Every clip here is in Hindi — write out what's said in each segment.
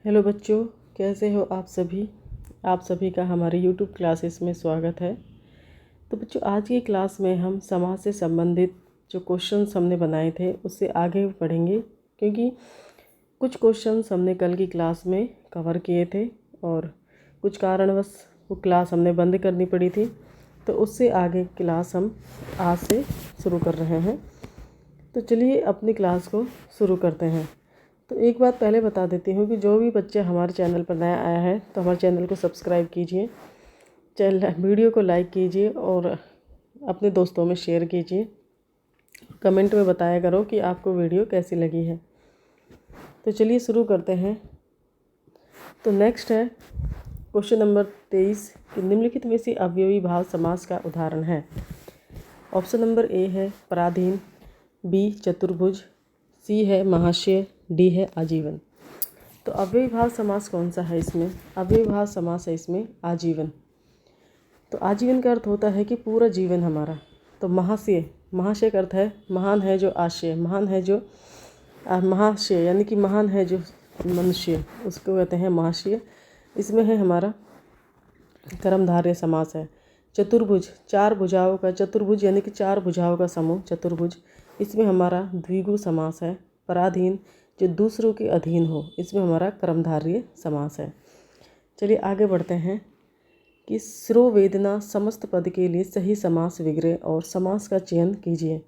हेलो बच्चों, कैसे हो आप सभी। आप सभी का हमारे YouTube क्लासेस में स्वागत है। तो बच्चों, आज की क्लास में हम समाज से संबंधित जो क्वेश्चंस हमने बनाए थे उससे आगे बढ़ेंगे, क्योंकि कुछ क्वेश्चंस हमने कल की क्लास में कवर किए थे और कुछ कारणवश वो क्लास हमने बंद करनी पड़ी थी। तो उससे आगे क्लास हम आज से शुरू कर रहे हैं। तो चलिए अपनी क्लास को शुरू करते हैं। तो एक बात पहले बता देती हूँ कि जो भी बच्चा हमारे चैनल पर नया आया है तो हमारे चैनल को सब्सक्राइब कीजिए, वीडियो को लाइक कीजिए और अपने दोस्तों में शेयर कीजिए। कमेंट में बताया करो कि आपको वीडियो कैसी लगी है। तो चलिए शुरू करते हैं। तो नेक्स्ट है क्वेश्चन नंबर 23 कि निम्नलिखित में से अवयवी भाव समास का उदाहरण है। ऑप्शन नंबर ए है पराधीन, बी चतुर्भुज, सी है महाशय, डी है आजीवन। तो अव्ययी भाव समास कौन सा है इसमें? अव्ययी भाव समास है इसमें आजीवन। तो आजीवन का अर्थ होता है कि पूरा जीवन हमारा। तो महाशय का अर्थ है महान है जो आशय, महान है जो महाशय यानी कि महान है जो मनुष्य, उसको कहते हैं महाशय। इसमें है हमारा कर्मधारय समास है। चतुर्भुज, चार भुजाओं का चतुर्भुज यानी कि चार भुजाओं का समूह चतुर्भुज, इसमें हमारा द्विगु समास है। पराधीन, जो दूसरों के अधीन हो, इसमें हमारा कर्मधारय समास है। चलिए आगे बढ़ते हैं कि शिरोवेदना समस्त पद के लिए सही समास विग्रह और समास का चयन कीजिए।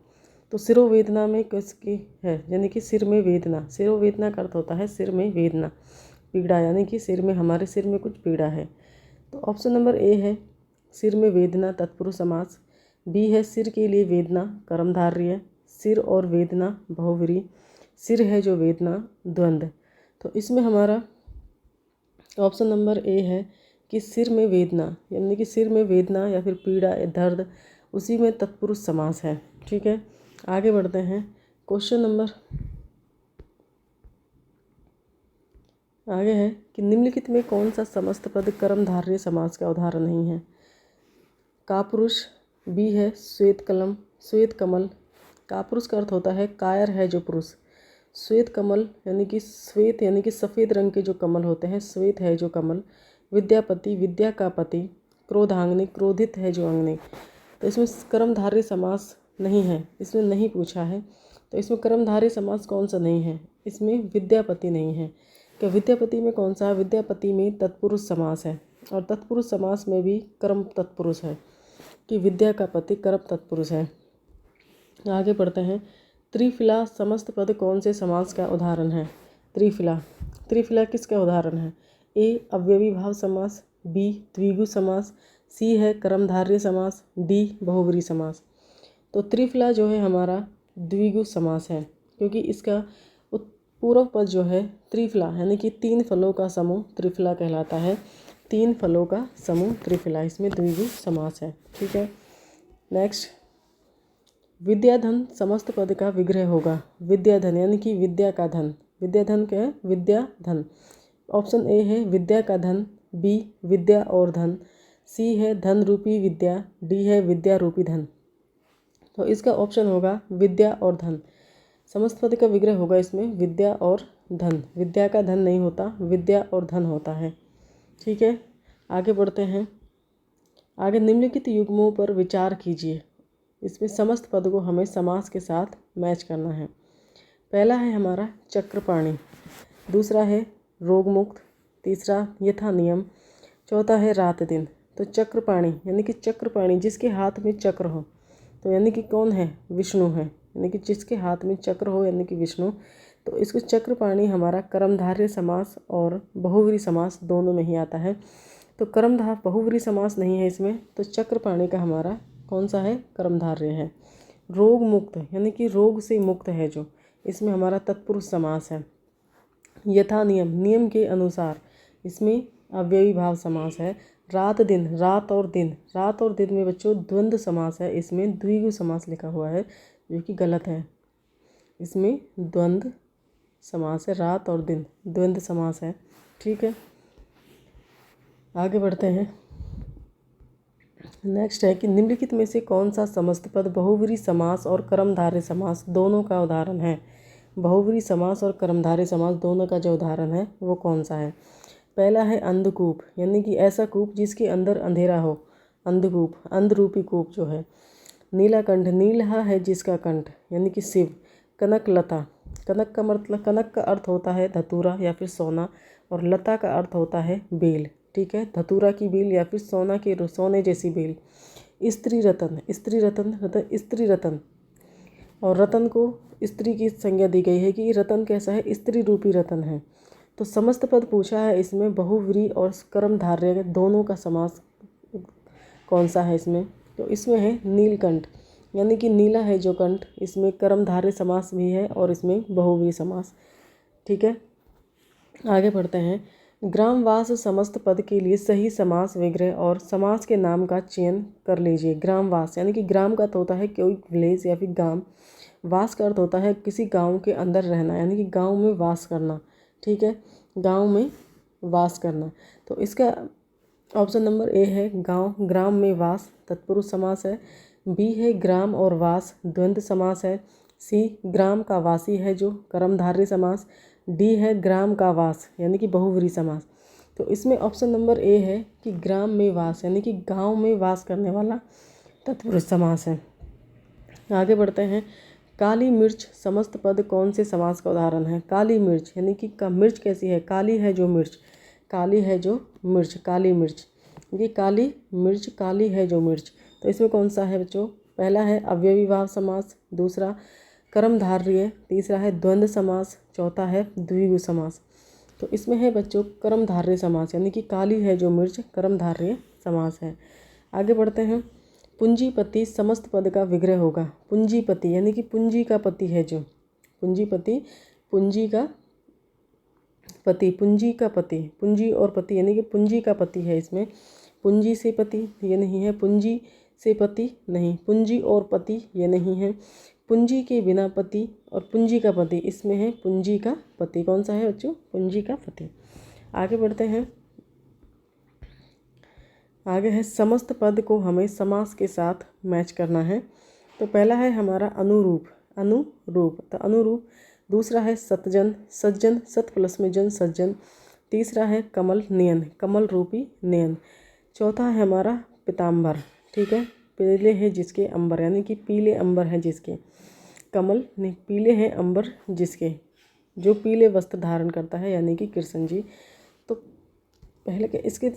तो शिरोवेदना में किसकी है? यानी कि सिर में वेदना। शिरोवेदना का अर्थ होता है सिर में वेदना, पीड़ा, यानी कि सिर में हमारे सिर में कुछ पीड़ा है। तो ऑप्शन नंबर ए है सिर में वेदना तत्पुरुष समास, बी है सिर के लिए वेदना कर्मधारय, सिर और वेदना बहुव्रीहि, सिर है जो वेदना द्वंद्व। तो इसमें हमारा ऑप्शन नंबर ए है कि सिर में वेदना यानी कि सिर में वेदना या फिर पीड़ा या दर्द, उसी में तत्पुरुष समास है। ठीक है, आगे बढ़ते हैं। क्वेश्चन नंबर आगे है कि निम्नलिखित में कौन सा समस्त पद कर्मधारय समास का उदाहरण नहीं है? कापुरुष, बी है श्वेत कलम श्वेत कमल। कापुरुष का अर्थ होता है कायर है जो पुरुष। श्वेत कमल यानी कि श्वेत यानी कि सफ़ेद रंग के जो कमल होते हैं, श्वेत है जो कमल। विद्यापति, विद्या का पति। क्रोधांगनी, क्रोधित है जो अंगनी। तो इसमें कर्मधारय समास नहीं है, इसमें नहीं पूछा है। तो इसमें कर्मधारय समास कौन सा नहीं है? इसमें विद्यापति नहीं है। क्या विद्यापति में कौन सा है? विद्यापति में तत्पुरुष समास है और तत्पुरुष समास में भी कर्म तत्पुरुष है कि विद्या का पति कर्म तत्पुरुष है। आगे बढ़ते हैं। त्रिफिला समस्त पद कौन से समास का उदाहरण है? त्रिफिला किसका उदाहरण है? ए अव्ययी भाव समास, बी द्विगु समास, सी है कर्मधारय समास, डी बहुव्रीहि समास। तो त्रिफिला जो है हमारा द्विगु समास है, क्योंकि इसका पूर्व पद जो है त्रिफिला यानी कि तीन फलों का समूह त्रिफिला कहलाता है। तीन फलों का समूह त्रिफिला, इसमें द्विगु समास है। ठीक है, नेक्स्ट। विद्याधन समस्त पद का विग्रह होगा। विद्याधन यानी कि विद्या का धन। विद्याधन क्या है? विद्याधन। ऑप्शन ए है विद्या का धन, बी विद्या और धन, सी है धन रूपी विद्या, डी है विद्या रूपी धन। तो इसका ऑप्शन होगा विद्या और धन। समस्त पद का विग्रह होगा इसमें विद्या और धन। विद्या का धन नहीं होता, विद्या और धन होता है। ठीक है, आगे बढ़ते हैं। आगे निम्नलिखित युग्मों पर विचार कीजिए। इसमें समस्त पद को हमें समास के साथ मैच करना है। पहला है हमारा चक्रपाणी, दूसरा है रोगमुक्त, तीसरा यथा नियम, चौथा है रात दिन। तो चक्रपाणी यानी कि चक्रपाणी जिसके हाथ में चक्र हो, तो यानी कि कौन है? विष्णु है, यानी कि जिसके हाथ में चक्र हो यानी कि विष्णु। तो इसको चक्रपाणी हमारा कर्मधारय समास और बहुव्रीहि समास दोनों में ही आता है। तो बहुव्रीहि समास नहीं है इसमें, तो चक्रपाणी का हमारा कौन सा है? कर्मधारय है। रोग मुक्त यानी कि रोग से मुक्त है जो, इसमें हमारा तत्पुरुष समास है। यथा नियम, नियम के अनुसार, इसमें अव्ययी भाव समास है। रात दिन, रात और दिन, रात और दिन में बच्चों द्वंद्व समास है, इसमें द्विगु समास लिखा हुआ है जो कि गलत है। इसमें द्वंद्व समास है, रात और दिन द्वंद्व समास है। ठीक है, आगे बढ़ते हैं। नेक्स्ट है कि निम्नलिखित में से कौन सा समस्त पद बहुव्रीहि समास और कर्मधारय समास दोनों का उदाहरण है? बहुव्रीहि समास और कर्मधारय समास दोनों का जो उदाहरण है वो कौन सा है। पहला है अंधकूप, यानी कि ऐसा कूप जिसके अंदर अंधेरा हो, अंधकूप, अंधरूपी कूप जो है। नीलाकंठ, नीलहा है जिसका कंठ, यानी कि शिव। कनकलता, कनक का मतलब, कनक का अर्थ होता है धतूरा या फिर सोना, और लता का अर्थ होता है बेल, ठीक है, धतूरा की बेल या फिर सोने जैसी बेल। स्त्री रतन, स्त्री रतन, स्त्री रतन, और रतन को स्त्री की संज्ञा दी गई है कि रतन कैसा है, स्त्री रूपी रतन है। तो समस्त पद पूछा है, इसमें बहुव्रीहि और कर्मधारय दोनों का समास कौन सा है इसमें। तो इसमें है नीलकंठ, यानी कि नीला है जो कंठ, इसमें कर्मधारय समास भी है और इसमें बहुव्रीहि समास, ठीक है। आगे बढ़ते हैं। ग्रामवास समस्त पद के लिए सही समास विग्रह और समास के नाम का चयन कर लीजिए। ग्रामवास, यानी कि ग्राम का अर्थ होता है कोई विलेज या फिर गांव, वास का अर्थ होता है किसी गांव के अंदर रहना, यानी कि गांव में वास करना, ठीक है, गांव में वास करना। तो इसका ऑप्शन नंबर ए है गांव, ग्राम में वास, तत्पुरुष समास है। बी है ग्राम और वास, द्वंद्व समास है। सी ग्राम का वासी है जो कर्मधारय समास। डी है ग्राम का वास, यानी कि बहुव्रीहि समास। तो इसमें ऑप्शन नंबर ए है कि ग्राम में वास, यानी कि गांव में वास करने वाला तत्पुरुष समास है। आगे बढ़ते हैं। काली मिर्च समस्त पद कौन से समास का उदाहरण है। काली मिर्च, यानी कि मिर्च कैसी है, काली है जो मिर्च, काली है जो मिर्च, काली मिर्च, ये काली मिर्च, काली है जो मिर्च। तो इसमें कौन सा है बच्चों। पहला है अव्ययीभाव समास, दूसरा कर्मधारय, तीसरा है द्वंद्व समास, चौथा है द्विगु समास। तो इसमें है बच्चों कर्मधारय समास, यानी कि काली है जो मिर्च, कर्मधारय समास है। आगे बढ़ते हैं। पूंजीपति समस्त पद का विग्रह होगा। पूंजीपति, यानी कि पूंजी का पति है जो, पूंजीपति, पूंजी का पति, पूंजी का पति, पूंजी और पति, यानी कि पूंजी का पति है इसमें। पूंजी से पति ये नहीं है, पूंजी से पति नहीं, पूंजी और पति ये नहीं है, पूंजी के बिना पति और पूंजी का पति, इसमें है पूंजी का पति। कौन सा है बच्चों, पूंजी का पति। आगे बढ़ते हैं। आगे है समस्त पद को हमें समास के साथ मैच करना है। तो पहला है हमारा अनुरूप, अनुरूप, तो अनुरूप। दूसरा है सतजन, सज्जन, सत प्लस में जन, सज्जन। तीसरा है कमल नयन, कमल रूपी नयन। चौथा है हमारा पीताम्बर, ठीक है, पीले है जिसके अंबर, यानी कि पीले अंबर है जिसके, कमल नहीं, पीले हैं अंबर जिसके, जो पीले वस्त्र धारण करता है, यानी कि कृष्ण जी। तो पहले के इसके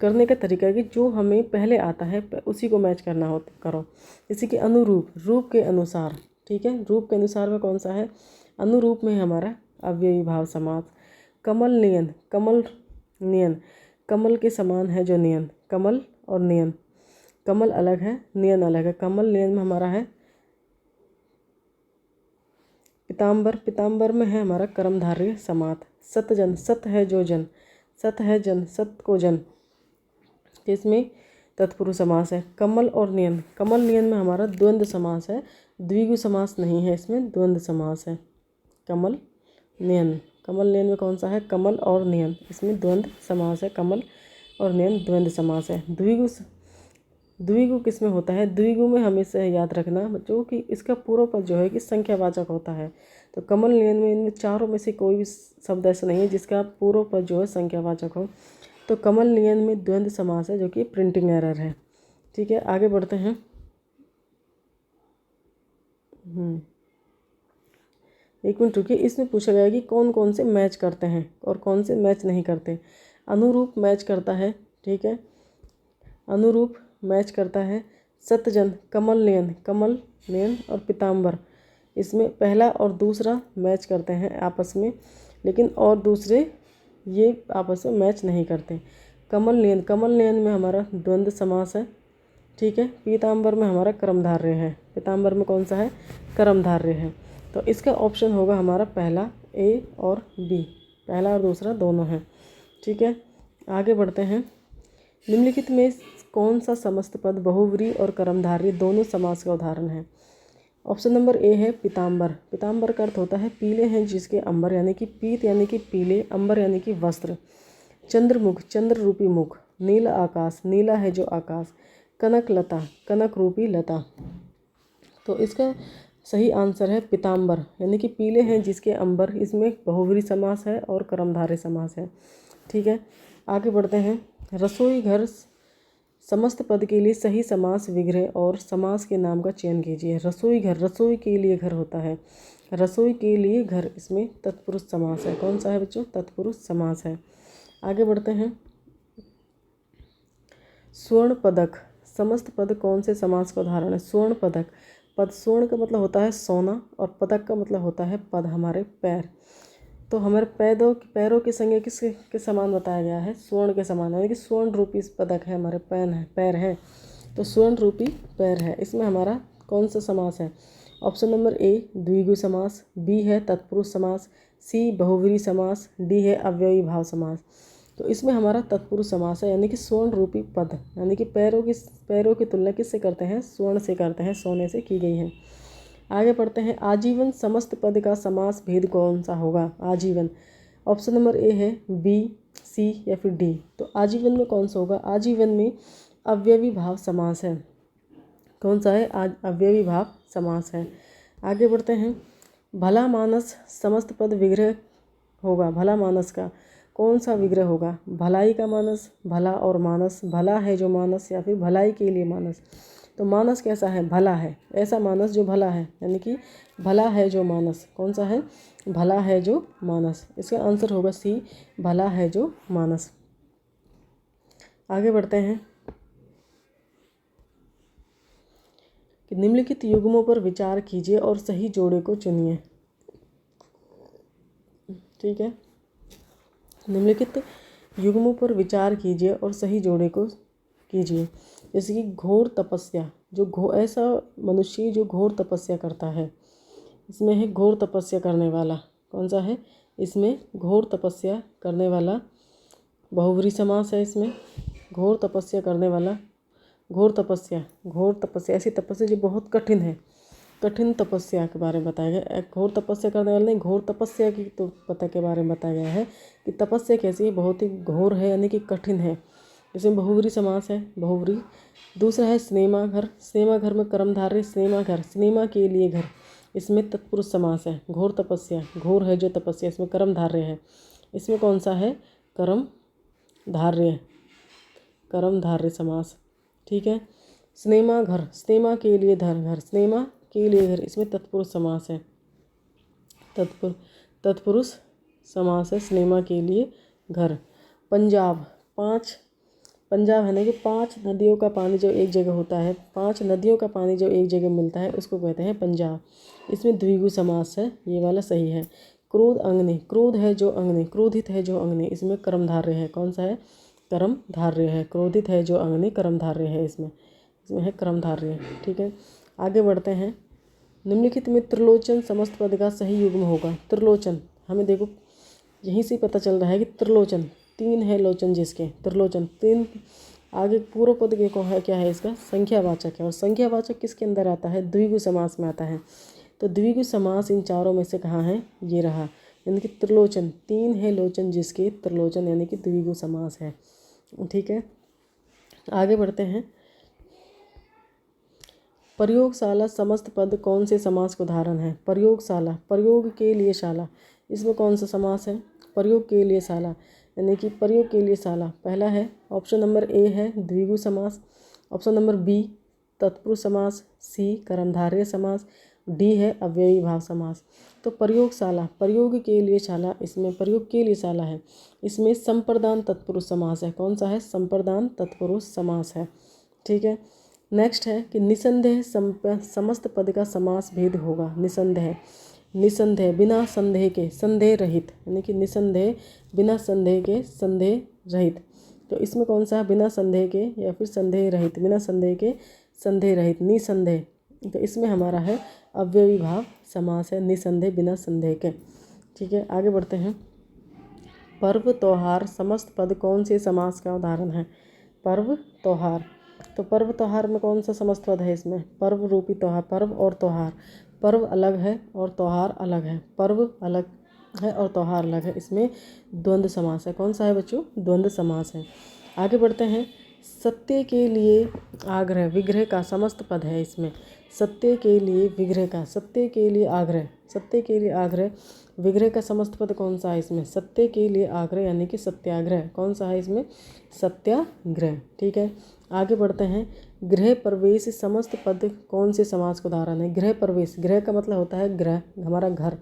करने का तरीका है कि जो हमें पहले आता है उसी को मैच करना हो करो। इसी के अनुरूप, रूप के अनुसार, ठीक है, रूप के अनुसार में कौन सा है, अनुरूप में हमारा अव्ययीभाव समास। कमल नयन, कमल नयन, कमल के समान है जो नयन, कमल और नयन, कमल अलग है, नयन अलग है। कमल नयन में हमारा है पीताम्बर, पीताम्बर में है हमारा कर्मधारय समास। सतजन, सत है जो जन, सत है जन, सत को जन, इसमें तत्पुरुष समास है। कमल और नयन, कमल नयन में हमारा द्वंद्व समास है, द्विगु समास नहीं है, इसमें द्वंद्व समास है। कमल नयन, कमल नयन में कौन सा है, कमल और नयन, इसमें द्वंद्व समास है, कमल और नयन द्वंद्व समास है। द्विगु, द्विगु किस में होता है, द्विगु में हमेशा याद रखना बच्चों कि इसका पूर्व पद जो है कि संख्यावाचक होता है। तो कमल नयन में इनमें चारों में से कोई भी शब्द ऐसा नहीं है जिसका पूर्व पद जो है संख्यावाचक हो। तो कमल नयन में द्वंद्व समास है जो कि प्रिंटिंग एरर है, ठीक है। आगे बढ़ते हैं। एक मिनट रुकिए, इसमें पूछा गया कि कौन कौन से मैच करते हैं और कौन से मैच नहीं करते। अनुरूप मैच करता है, ठीक है, अनुरूप मैच करता है। सतजन, कमल नयन, कमल नयन और पीताम्बर, इसमें पहला और दूसरा मैच करते हैं आपस में, लेकिन और दूसरे ये आपस में मैच नहीं करते। कमल नयन, कमल नयन में हमारा द्वंद्व समास है, ठीक है। पीताम्बर में हमारा कर्मधारय है, पीताम्बर में कौन सा है, कर्मधारय है। तो इसका ऑप्शन होगा हमारा पहला, ए और बी, पहला और दूसरा दोनों हैं, ठीक है। आगे बढ़ते हैं। निम्नलिखित में कौन सा समस्त पद बहुव्रीहि और कर्मधारय दोनों समास का उदाहरण है। ऑप्शन नंबर ए है पीताम्बर, पीताम्बर का अर्थ होता है पीले हैं जिसके अंबर, यानी कि पीत यानी कि पीले, अंबर यानी कि वस्त्र। चंद्रमुख, चंद्र रूपी मुख। नीला आकाश, नीला है जो आकाश। कनक लता, कनक रूपी लता। तो इसका सही आंसर है पीताम्बर, यानी कि पीले हैं जिसके अंबर। इसमें बहुव्रीहि समास है और कर्मधारय समास है। ठीक है, आगे बढ़ते हैं। रसोई घर समस्त पद के लिए सही समास विग्रह और समास के नाम का चयन कीजिए। रसोई घर, रसोई के लिए घर होता है, रसोई के लिए घर, इसमें तत्पुरुष समास है। कौन सा है बच्चों? तत्पुरुष समास है। आगे बढ़ते हैं। स्वर्ण पदक समस्त पद कौन से समास का उदाहरण है? स्वर्ण पदक, पद स्वर्ण का मतलब होता है सोना और पदक का मतलब होता है पद, हमारे पैर। तो हमारे पैरों की संज्ञा किसके समान बताया गया है? स्वर्ण के समान, यानी कि स्वर्ण रूपी पदक है, हमारे पैर है, तो स्वर्ण रूपी पैर है। इसमें हमारा कौन सा समास है? ऑप्शन नंबर ए द्विगु समास, बी है तत्पुरुष समास, सी बहुव्रीहि समास, डी है अव्ययी भाव समास। तो इसमें हमारा तत्पुरुष समास है, यानी कि स्वर्ण रूपी पद, यानी कि पैरों की तुलना किससे करते हैं? स्वर्ण से करते हैं, सोने से की गई है। आगे पढ़ते हैं। आजीवन समस्त पद का समास भेद कौन सा होगा? आजीवन, ऑप्शन नंबर ए है, बी, सी या फिर डी। तो आजीवन में कौन सा होगा? आजीवन में अव्ययी भाव समास है। कौन सा है? अव्ययी भाव समास है। आगे बढ़ते हैं। भला मानस समस्त पद विग्रह होगा। भला मानस का कौन सा विग्रह होगा? भलाई का मानस, भला और मानस, भला है जो मानस, या फिर भलाई के लिए मानस। तो मानस कैसा है? भला है, ऐसा मानस जो भला है, यानी कि भला है जो मानस। कौन सा है? भला है जो मानस। इसका आंसर होगा सी, भला है जो मानस। आगे बढ़ते हैं कि निम्नलिखित युग्मों पर विचार कीजिए और सही जोड़े को चुनिए। ठीक है, निम्नलिखित युग्मों पर विचार कीजिए और सही जोड़े को कीजिए। जैसे कि घोर तपस्या, जो ऐसा मनुष्य जो घोर तपस्या करता है। इसमें है घोर तपस्या करने वाला। कौन सा है? इसमें घोर तपस्या करने वाला बहुव्रीहि समास है। इसमें घोर तपस्या करने वाला, घोर तपस्या ऐसी तपस्या जो बहुत कठिन है, कठिन तपस्या के बारे में बताया गया। घोर तपस्या करने वाले नहीं, घोर तपस्या की तो पता के बारे में बताया गया है कि तपस्या कैसी है, बहुत ही घोर है, यानी कि कठिन है। इसमें बहुव्रीहि समास है, बहुव्रीहि। दूसरा है सिनेमा घर, सिनेमा घर में कर्मधारय सिनेमा घर, सिनेमा के लिए घर, इसमें तत्पुरुष समास है। घोर तपस्या, घोर है जो तपस्या, इसमें कर्मधारय है। इसमें कौन सा है? कर्मधारय, कर्मधारय समास। ठीक है। सिनेमा घर, सिनेमा के लिए घर, सिनेमा के लिए घर, इसमें तत्पुरुष समास है। तत्पुरुष समास है, सिनेमा के लिए घर। पंजाब, पंजाब है ना कि 5 नदियों का पानी जो एक जगह होता है, 5 नदियों का पानी जो एक जगह मिलता है, उसको कहते हैं पंजाब। इसमें द्विगु समास है, ये वाला सही है। क्रोध अंगने, क्रोध है जो अंगने, क्रोधित है जो अंगने, इसमें कर्मधारय है। कौन सा है? कर्मधारय है। क्रोधित है जो अंगने, कर्मधारय है। इसमें है कर्मधारय। ठीक है, आगे बढ़ते हैं। निम्नलिखित में त्रिलोचन समस्त पद का सही युग्म होगा। त्रिलोचन, हमें देखो यहीं से पता चल रहा है कि त्रिलोचन 3 है लोचन जिसके, त्रिलोचन 3। आगे पूर्व पद के को है क्या है? इसका संख्यावाचक है, और संख्यावाचक किसके अंदर आता है? द्विगु समास में आता है। तो द्विगु समास इन चारों में से कहाँ है? ये रहा, यानी कि त्रिलोचन 3 है लोचन जिसके, त्रिलोचन यानी कि द्विगु समास है। ठीक है, आगे बढ़ते हैं। प्रयोगशाला समस्त पद कौन से समास का उदाहरण है? प्रयोगशाला, प्रयोग के लिए शाला, इसमें कौन सा समास है? प्रयोग के लिए शाला, यानी कि प्रयोग के लिए शाला। पहला है ऑप्शन नंबर ए है द्विगु समास, ऑप्शन नंबर बी तत्पुरुष समास, सी कर्मधारय समास, डी है अव्ययी भाव समास। तो प्रयोगशाला, प्रयोग के लिए शाला, इसमें प्रयोग के लिए शाला है, इसमें संप्रदान तत्पुरुष समास है। कौन सा है? संप्रदान तत्पुरुष समास है। ठीक है, नेक्स्ट है कि निसंदेह समस्त पद का समास भेद होगा। निसंदेह, निसंदेह बिना संदेह के, संदेह रहित, यानी कि निसंदेह बिना संदेह के, संदेह रहित। तो इसमें कौन सा? बिना संदेह के या फिर संदेह रहित, बिना संदेह के, संदेह रहित, निसंदेह। तो इसमें हमारा है अव्ययी भाव समास है, निसंदेह बिना संदेह के। ठीक है, आगे बढ़ते हैं। पर्व त्योहार समस्त पद कौन से समास का उदाहरण है? पर्व त्योहार, तो पर्व त्योहार में कौन सा समस्त पद है? इसमें पर्व रूपी त्योहार, पर्व और त्योहार, पर्व अलग है और त्योहार अलग है, पर्व अलग है और त्योहार अलग है, इसमें द्वंद्व समास है। कौन सा है बच्चों? द्वंद्व समास है। आगे बढ़ते हैं। सत्य के लिए आग्रह विग्रह का समस्त पद है इसमें। सत्य के लिए विग्रह का, सत्य के लिए आग्रह, सत्य के लिए आग्रह, विग्रह का समस्त पद कौन सा है इसमें? सत्य के लिए आग्रह यानी कि सत्याग्रह। कौन सा है इसमें? सत्याग्रह। ठीक है, आगे बढ़ते हैं। गृह प्रवेश समस्त पद कौन से समास का उदाहरण है? गृह प्रवेश, गृह का मतलब होता है गृह, हमारा घर,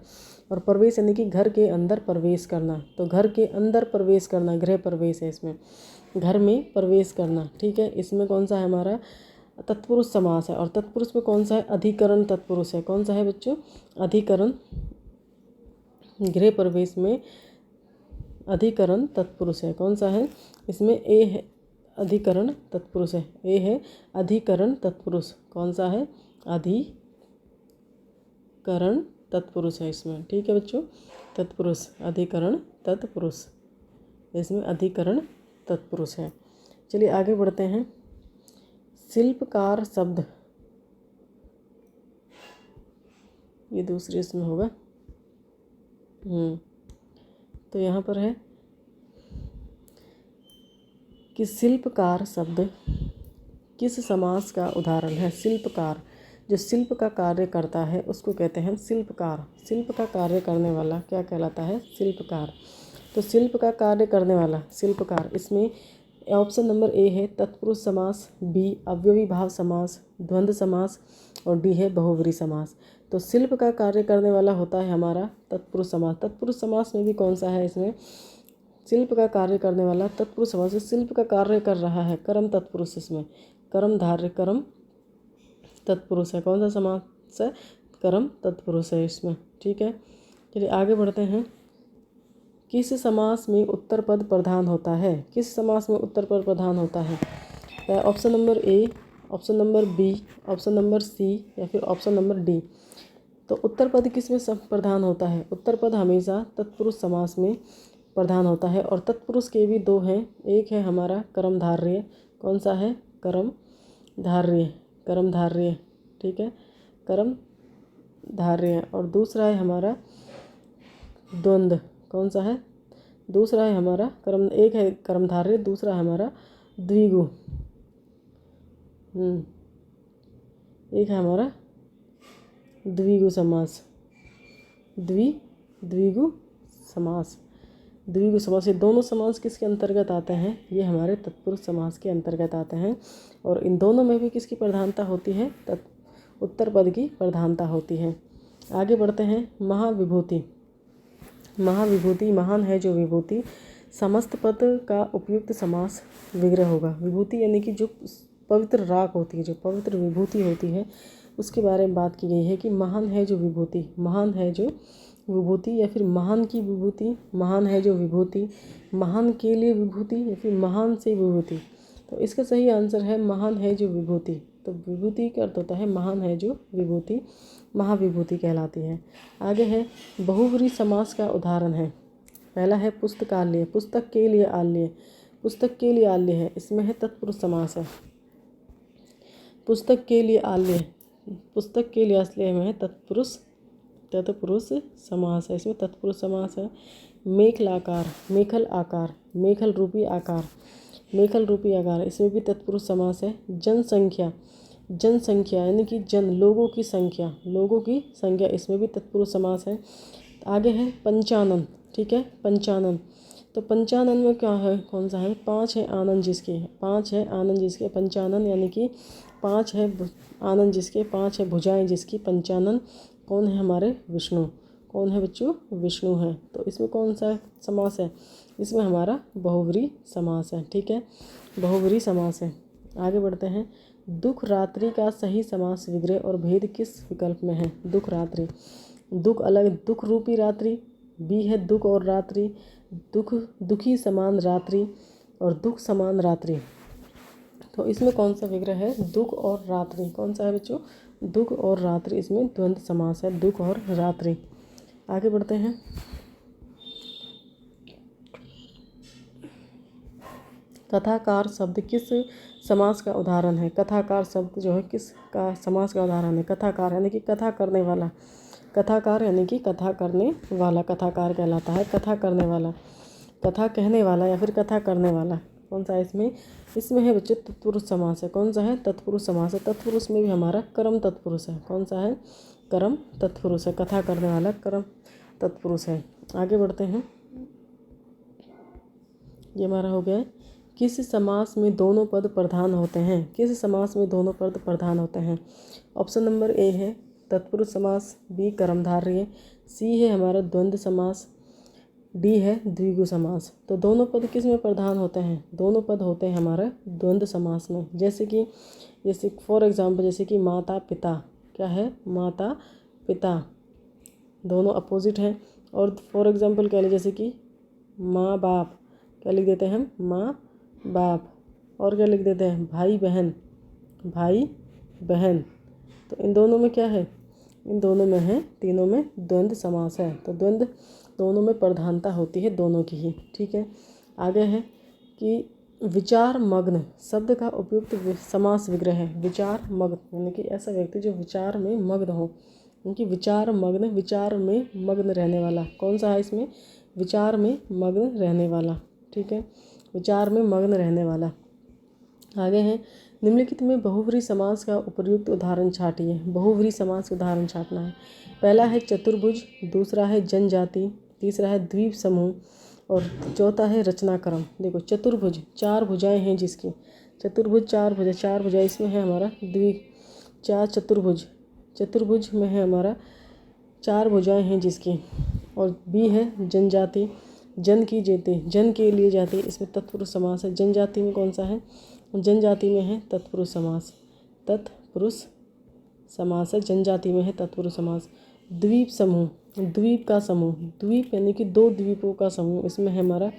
और प्रवेश यानी कि घर के अंदर प्रवेश करना। तो घर के अंदर प्रवेश करना गृह प्रवेश है इसमें, घर में प्रवेश करना। ठीक है, इसमें कौन सा है हमारा? तत्पुरुष समास है। और तत्पुरुष में कौन सा है? अधिकरण तत्पुरुष है। कौन सा है बच्चों? अधिकरण। गृह प्रवेश में अधिकरण तत्पुरुष है। कौन सा है इसमें? ए है, अधिकरण तत्पुरुष है। ए है अधिकरण तत्पुरुष। कौन सा है? अधिकरण तत्पुरुष है इसमें। ठीक है बच्चों, तत्पुरुष, अधिकरण तत्पुरुष, इसमें अधिकरण तत्पुरुष है। चलिए आगे बढ़ते हैं। शिल्पकार शब्द, ये दूसरे इसमें होगा। तो यहाँ पर है कि शिल्पकार शब्द किस समास का उदाहरण है? शिल्पकार, जो शिल्प का कार्य करता है उसको कहते हैं शिल्पकार। शिल्प का कार्य करने वाला क्या कहलाता है? शिल्पकार। तो शिल्प का कार्य करने वाला शिल्पकार, इसमें ऑप्शन नंबर ए है तत्पुरुष समास, बी अव्ययी भाव समास, द्वंद्व समास, और डी है बहुव्रीहि समास। तो शिल्प का कार्य करने वाला होता है हमारा तत्पुरुष समास। तत्पुरुष समास में भी कौन सा है इसमें? शिल्प का कार्य करने वाला तत्पुरुष समास। शिल्प का कार्य कर रहा है कर्म तत्पुरुष, इसमें कर्मधारय कर्म तत्पुरुष है। कौन सा समास है? कर्म तत्पुरुष है इसमें। ठीक है, चलिए आगे बढ़ते हैं। किस समास में उत्तर पद प्रधान होता है? किस समास में उत्तर पद प्रधान होता है? Option number A, option number B, option number C, या फिर ऑप्शन नंबर डी। तो उत्तर पद किस में सब प्रधान होता है? उत्तर पद हमेशा तत्पुरुष समास में प्रधान होता है। और तत्पुरुष के भी दो हैं, एक है हमारा कर्मधारय। कौन सा है? कर्मधारय, कर्मधारय। ठीक है, कर्मधारय। और दूसरा है हमारा द्वंद्व। कौन सा है? दूसरा है हमारा एक है कर्मधारय, दूसरा है हमारा द्विगु। एक है हमारा द्विगु समास, द्विगु समास, द्विगु समास। ये दोनों समास किसके अंतर्गत आते हैं? ये हमारे तत्पुरुष समास के अंतर्गत आते हैं। और इन दोनों में भी किसकी प्रधानता होती है? उत्तर पद की प्रधानता होती है। आगे बढ़ते हैं। महाविभूति, महाविभूति, महान है जो विभूति, समस्त पद का उपयुक्त समास विग्रह होगा। विभूति यानी कि जो पवित्र राख होती है, जो पवित्र विभूति होती है, उसके बारे में बात की गई है कि महान है जो विभूति, महान है जो विभूति, या फिर महान की विभूति, महान है जो विभूति, महान के लिए विभूति, या फिर महान से विभूति। तो इसका सही आंसर है महान है जो विभूति। तो विभूति का अर्थ होता है महान है जो विभूति, महाविभूति कहलाती है। आगे है बहुव्रीहि समास का उदाहरण है। पहला है पुस्तकालय, पुस्तक के लिए आलय, पुस्तक के लिए आलय है, इसमें है तत्पुरुष समास है। पुस्तक के लिए आलय, पुस्तक के लिए आलय में है तत्पुरुष समास है, इसमें तत्पुरुष समास है। मेखलाकार, मेखल आकार, मेखल रूपी आकार, मेखल रूपी आकार, इसमें भी तत्पुरुष समास है। जनसंख्या, जनसंख्या यानी कि जन, लोगों की संख्या, लोगों की संख्या, इसमें भी तत्पुरुष समास है। आगे है पंचानन। ठीक है, पंचानन। तो पंचानन में क्या है? कौन सा है? पाँच है आनंद जिसके, पाँच है आनंद जिसके, पंचानन यानी कि पाँच है आनंद जिसके, पाँच है भुजाएं जिसकी, पंचानन। कौन है? हमारे विष्णु। कौन है बच्चों? विष्णु है। तो इसमें कौन सा समास है? इसमें हमारा बहुव्रीहि समास है। ठीक है, बहुव्रीहि समास है। आगे बढ़ते हैं। दुख रात्रि का सही समास विग्रह और भेद किस विकल्प में है? दुख रात्रि, दुख अलग, दुख रूपी रात्रि, बी है दुख और रात्रि, दुख, दुखी समान रात्रि, और दुख समान रात्रि। तो इसमें कौन सा विग्रह है? दुख और रात्रि। कौन सा है बच्चों? दुख और रात्रि, इसमें द्वंद्व समास है, दुख और रात्रि। आगे बढ़ते हैं। कथाकार शब्द किस समास का उदाहरण है? कथाकार शब्द जो है किस का समास का उदाहरण है? कथाकार यानी कि कथा करने वाला, कथाकार यानी कि कथा करने वाला, कथाकार कहलाता है। कथा करने वाला, कथा कहने वाला, या फिर कथा करने वाला, कौन सा है इसमें? इसमें है बच्चे तत्पुरुष समास है। कौन सा है? तत्पुरुष समास है। तत्पुरुष में भी हमारा कर्म तत्पुरुष है। कौन सा है? कर्म तत्पुरुष है। कथा करने वाला कर्म तत्पुरुष है। आगे बढ़ते हैं। ये हमारा हो गया है। किस समास में दोनों पद प्रधान होते हैं? किस समास में दोनों पद प्रधान होते हैं? ऑप्शन नंबर ए है तत्पुरुष समास, बी कर्मधारय, सी है हमारा द्वंद्व समास, डी है द्विगु समास। तो दोनों पद किस में प्रधान होते हैं? दोनों पद होते हैं हमारा द्वंद्व समास में। जैसे फॉर एग्जांपल जैसे कि माता पिता, क्या है? माता पिता, दोनों अपोजिट हैं। और फॉर एग्जांपल कह लें जैसे कि माँ बाप, क्या लिख देते हैं हम? माँ बाप। और क्या लिख देते हैं? भाई बहन, भाई बहन। तो इन दोनों में क्या है? इन दोनों में है, तीनों में द्वंद्व समास है। तो द्वंद्व दोनों में प्रधानता होती है, दोनों की ही। ठीक है। आगे है कि विचार मग्न शब्द का उपयुक्त समास विग्रह है। विचार मग्न यानी कि ऐसा व्यक्ति जो विचार में मग्न हो, क्योंकि विचार मग्न, विचार में मग्न रहने वाला। कौन सा है इसमें? विचार में मग्न रहने वाला। ठीक है, विचार में मग्न रहने वाला। आगे है निम्नलिखित में बहुव्रीहि समास का उपयुक्त उदाहरण छाटिए। बहुव्रीहि समास का उदाहरण छाटना है। पहला है चतुर्भुज, दूसरा है जनजाति, तीसरा है द्वीप समूह और चौथा है रचनाक्रम। देखो चतुर्भुज, चार भुजाएं हैं जिसकी, चतुर्भुज चार भुजाएं इसमें है हमारा चतुर्भुज, चतुर्भुज में है हमारा चार भुजाएं हैं जिसकी। और बी है जनजाति, जन की जाति, जन के लिए जाति, इसमें तत्पुरुष समास है। जनजाति में कौन सा है? जनजाति में है तत्पुरुष समास, तत्पुरुष समास है। जनजाति में है तत्पुरुष समास। द्वीप समूह, द्वीप का समूह, द्वीप यानी कि दो द्वीपों का समूह, इसमें है हमारा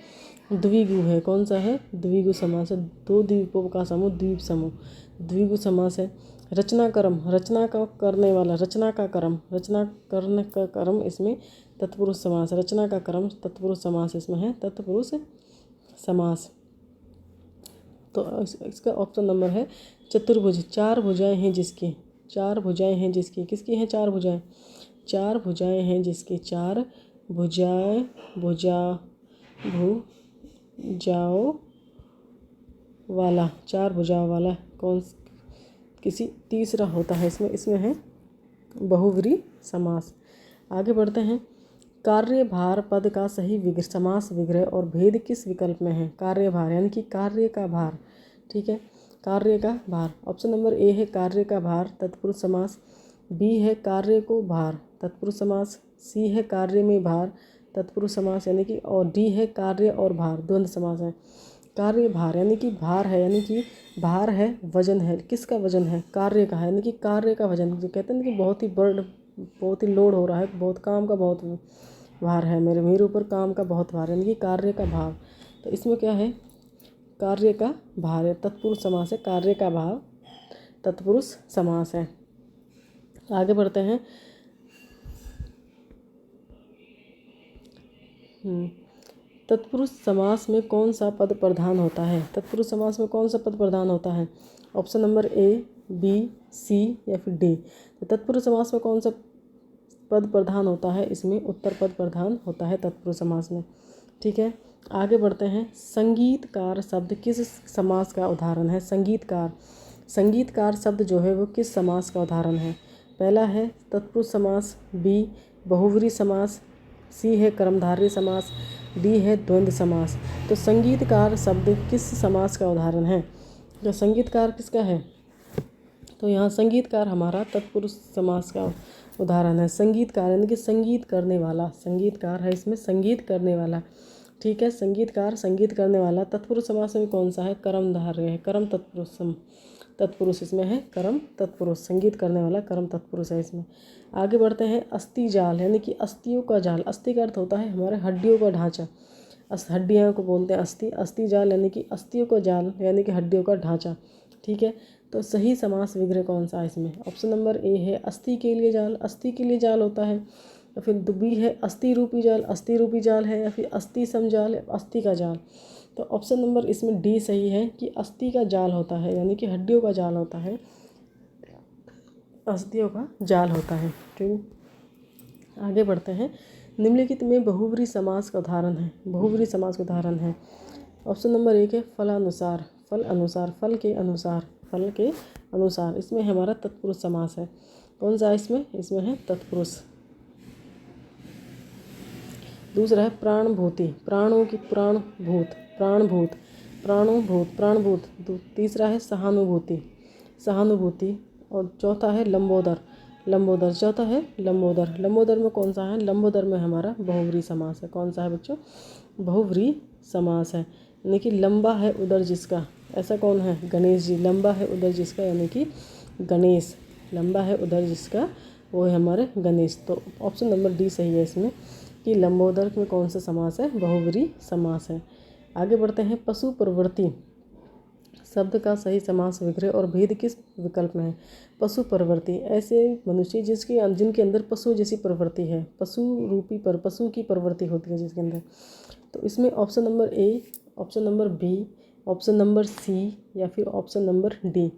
द्विगु है। कौन सा है? द्विगु समास है। दो द्वीपों का समूह द्वीप समूह, द्विगु समास है। रचनाक्रम, रचना का करने वाला, रचना का कर्म, रचना करने का कर्म, इसमें तत्पुरुष समास। रचना का कर्म तत्पुरुष समास इसमें है, तत्पुरुष समास। तो इसका ऑप्शन नंबर है चतुर्भुज, चार भुजाएं हैं जिसकी, चार भुजाएं हैं जिसकी। किसकी हैं चार भुजाएं? चार भुजाएं हैं जिसकी, चार भुजाएं, भुजाओं वाला, चार भुजाओं वाला कौन किसी तीसरा होता है इसमें है बहुव्रीहि समास। आगे बढ़ते हैं। कार्यभार पद का सही समास विग्रह और भेद किस विकल्प में है? कार्यभार यानी कि कार्य का भार। ठीक है, कार्य का भार। ऑप्शन नंबर ए है कार्य का भार तत्पुरुष समास, बी है कार्य को भार तत्पुरुष समास, सी है कार्य में भार तत्पुरुष समास यानी कि, और डी है कार्य और भार द्वंद्व समास है। कार्य भार यानी कि भार है, यानी कि भार है, वजन है। किसका वजन है? कार्य का है, यानी कि कार्य का वजन। जो कहते हैं कि बहुत ही लोड हो रहा है, बहुत काम का बहुत भार है, मेरे ऊपर काम का बहुत भार, यानी कि कार्य का भार। तो इसमें क्या है? कार्य का भार है, तत्पुरुष समास है। कार्य का भार तत्पुरुष समास है। आगे बढ़ते हैं। तत्पुरुष समास में कौन सा पद प्रधान होता है? तत्पुरुष समास में कौन सा पद प्रधान होता है? ऑप्शन नंबर ए, बी, सी या फिर डी। तो तत्पुरुष समास में कौन सा पद प्रधान होता है? इसमें उत्तर पद प्रधान होता है तत्पुरुष समास में। ठीक है, आगे बढ़ते हैं। संगीतकार शब्द किस समास का उदाहरण है? संगीतकार, संगीतकार शब्द जो है वो किस समास का उदाहरण है? पहला है तत्पुरुष समास, बी बहुव्रीहि समास, सी है कर्मधारय समास, डी है द्वंद्व समास। तो संगीतकार शब्द किस समास का उदाहरण है? जो संगीतकार किसका है? तो यहाँ संगीतकार हमारा तत्पुरुष समास का उदाहरण है। संगीतकार यानी कि संगीत करने वाला, संगीतकार है इसमें संगीत करने वाला। ठीक है, संगीतकार संगीत करने वाला। तत्पुरुष समास में कौन सा है? कर्मधारय है, कर्म तत्पुरुष इसमें है, कर्म तत्पुरुष, संगीत करने वाला कर्म तत्पुरुष है इसमें। आगे बढ़ते हैं। अस्थि जाल यानी कि अस्थियों का जाल, अस्थि का अर्थ होता है हमारे हड्डियों का ढांचा, हड्डियाँ को बोलते हैं अस्थि। अस्थि जाल यानी कि अस्थियों का जाल यानी कि हड्डियों का ढांचा। ठीक है, तो सही समास विग्रह कौन सा है इसमें? ऑप्शन नंबर ए है अस्थि के लिए जाल, अस्थि के लिए जाल होता है। या फिर बी है अस्थि रूपी जाल, अस्थि रूपी जाल है। या फिर अस्थि समजाल, अस्थि का जाल। तो ऑप्शन नंबर इसमें डी सही है कि अस्थि का जाल होता है, यानी कि हड्डियों का जाल होता है, अस्थियों का जाल होता है। ठीक, आगे बढ़ते हैं। निम्नलिखित में बहुव्रीहि समास का उदाहरण है, बहुव्रीहि समास का उदाहरण है। ऑप्शन नंबर 1 है फलानुसार, फल अनुसार, फल के अनुसार, फल के अनुसार। इसमें हमारा तत्पुरुष समास है। कौन सा है इसमें? इसमें है तत्पुरुष। दूसरा है प्राणभूति, प्राणों की प्राणभूत, प्राणभूत, प्राणोभूत, प्राणभूत। तीसरा है सहानुभूति, सहानुभूति। और चौथा है लंबोदर, लंबोदर। चौथा है लंबोदर। लंबोदर में कौन सा है? लंबोदर में हमारा बहुव्रीहि समास है। कौन सा है बच्चों? बहुव्रीहि समास है। यानी कि लंबा है उदर जिसका, ऐसा कौन है? गणेश जी। लंबा है उदर जिसका यानी कि गणेश, लंबा है उदर जिसका वो है हमारे गणेश। तो ऑप्शन नंबर डी सही है इसमें कि लंबोदर में कौन सा समास है? बहुव्रीहि समास है। आगे बढ़ते हैं। पशु प्रवृत्ति शब्द का सही समास विग्रह और भेद किस विकल्प में है? पशु प्रवृत्ति, ऐसे मनुष्य जिनके अंदर पशु जैसी प्रवृत्ति है, पशु रूपी पर पशु की प्रवृत्ति होती है जिसके अंदर। तो इसमें option number A, option number B, option number C या फिर ऑप्शन नंबर डी।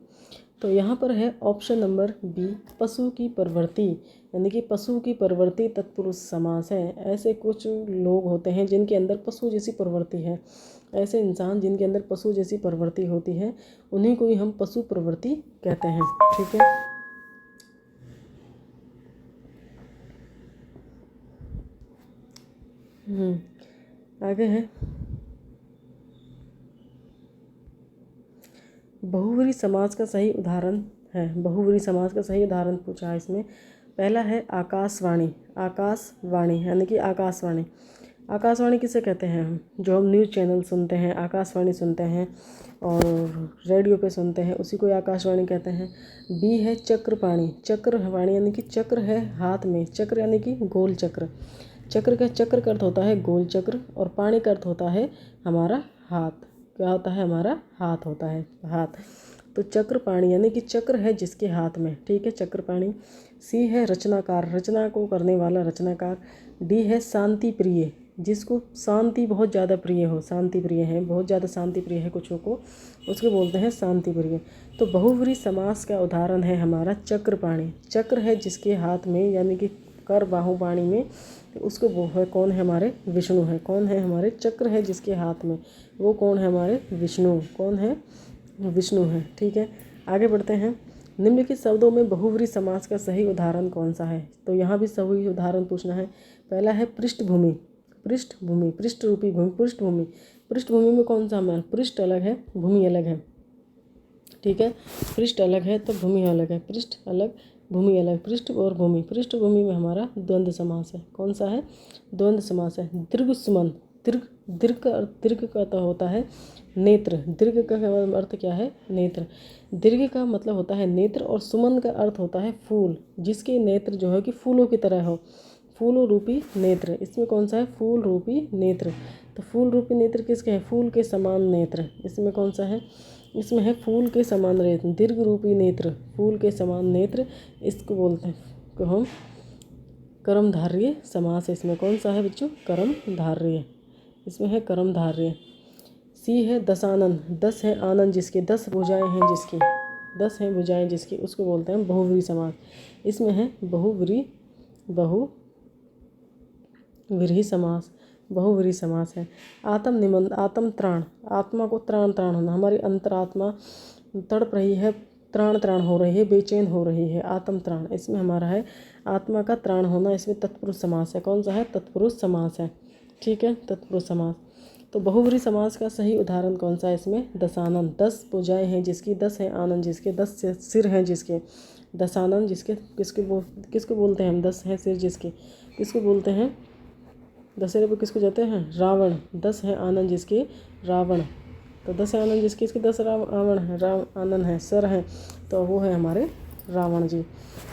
तो यहाँ पर है ऑप्शन नंबर बी, पशु की प्रवृत्ति, यानी कि पशु की प्रवृत्ति तत्पुरुष समास है। ऐसे कुछ लोग होते हैं जिनके अंदर पशु जैसी प्रवृत्ति है, ऐसे इंसान जिनके अंदर पशु जैसी प्रवृत्ति होती है उन्हीं को ही हम पशु प्रवृत्ति कहते हैं। ठीक है। आगे है बहुव्रीहि समास का सही उदाहरण है। बहुव्रीहि समास का सही उदाहरण पूछा है इसमें। पहला है आकाशवाणी, आकाशवाणी यानी कि आकाशवाणी। आकाशवाणी किसे कहते हैं? हम जो हम न्यूज़ चैनल सुनते हैं, आकाशवाणी सुनते हैं और रेडियो पे सुनते हैं, उसी को आकाशवाणी कहते हैं। बी है चक्रपाणी, चक्रवाणी यानी कि चक्र है हाथ में, चक्र यानी कि गोल चक्र। चक्र का अर्थ होता है गोल चक्र और पाणी का अर्थ होता है हमारा हाथ। क्या होता है? हमारा हाथ होता है, हाथ। तो चक्रपाणी यानी कि चक्र है जिसके हाथ में। ठीक है, चक्रपाणी। सी है रचनाकार, रचना को करने वाला रचनाकार। डी है शांति प्रिय, जिसको शांति बहुत ज़्यादा प्रिय हो, शांति प्रिय है, बहुत ज़्यादा शांति प्रिय है कुछों को, उसको बोलते हैं शांति प्रिय। तो बहुव्रीहि समास का उदाहरण है हमारा चक्रपाणी। चक्र है जिसके हाथ में यानी कि कर बाहुपाणी में, तो उसको वो है कौन है? हमारे विष्णु है। कौन है? हमारे चक्र है जिसके हाथ में, वो कौन है? हमारे विष्णु। कौन है? विष्णु है। ठीक है, आगे बढ़ते हैं। निम्नलिखित शब्दों में बहुव्रीहि समास का सही उदाहरण कौन सा है? तो यहाँ भी सही उदाहरण पूछना है। पहला है पृष्ठभूमि, पृष्ठभूमि, पृष्ठ रूपी भूमि, पृष्ठभूमि। पृष्ठभूमि में कौन सा हमारा? पृष्ठ अलग है, भूमि अलग है। ठीक है, पृष्ठ अलग है तो भूमि अलग है, पृष्ठ अलग भूमि अलग, पृष्ठ और भूमि। पृष्ठभूमि में हमारा द्वंद्व समास है। कौन सा है? द्वंद्व समास है। दीर्घ सुमन, दीर्घ, दीर्घ का तो होता है नेत्र। दीर्घ का अर्थ क्या है? नेत्र। दीर्घ का मतलब होता है नेत्र और सुमन का अर्थ होता है फूल, जिसके नेत्र जो है कि फूलों की तरह हो, फूल रूपी नेत्र। इसमें कौन सा है? फूल रूपी नेत्र। तो फूल रूपी नेत्र किसके हैं? फूल के समान नेत्र। इसमें कौन सा है? इसमें है फूल के समान नेत्र, दीर्घ रूपी नेत्र, फूल के समान नेत्र। इसको बोलते हैं को हम कर्मधारय समास है। इसमें कौन सा है बच्चों? कर्मधारय। इसमें है कर्मधारय। सी है दशानन, 10 है आनंद जिसके, 10 भुजाएं हैं जिसकी, 10 हैं भुजाएं जिसकी, उसको बोलते हैं बहुव्रीहि समास। इसमें है बहुव्रीहि समास, बहुव्रीहि समास है। आत्मनिबंध, आत्म त्राण, आत्मा को त्राण होना, हमारी अंतरात्मा तड़प रही है, त्राण हो रही है, बेचैन हो रही है, आत्म त्राण। इसमें हमारा है आत्मा का त्राण होना। इसमें तत्पुरुष समास है। कौन सा है? तत्पुरुष समास है। ठीक है, तत्पुरुष समास। तो बहुव्रीहि समास का सही उदाहरण कौन सा है इसमें? दशानन, 10 भुजाएं हैं जिसकी, 10 हैं आनंद जिसके, 10 सिर हैं जिसके। दशानन जिसके किसको बोलते हैं हम? 10 हैं सिर जिसके, किसको बोलते हैं? दशहरे पर किसको जाते हैं? रावण। 10 है आनंद जिसके, रावण। तो 10 है आनंद जिसके, इसके 10 रावण है, आनंद है, सर हैं, तो वो है हमारे रावण जी।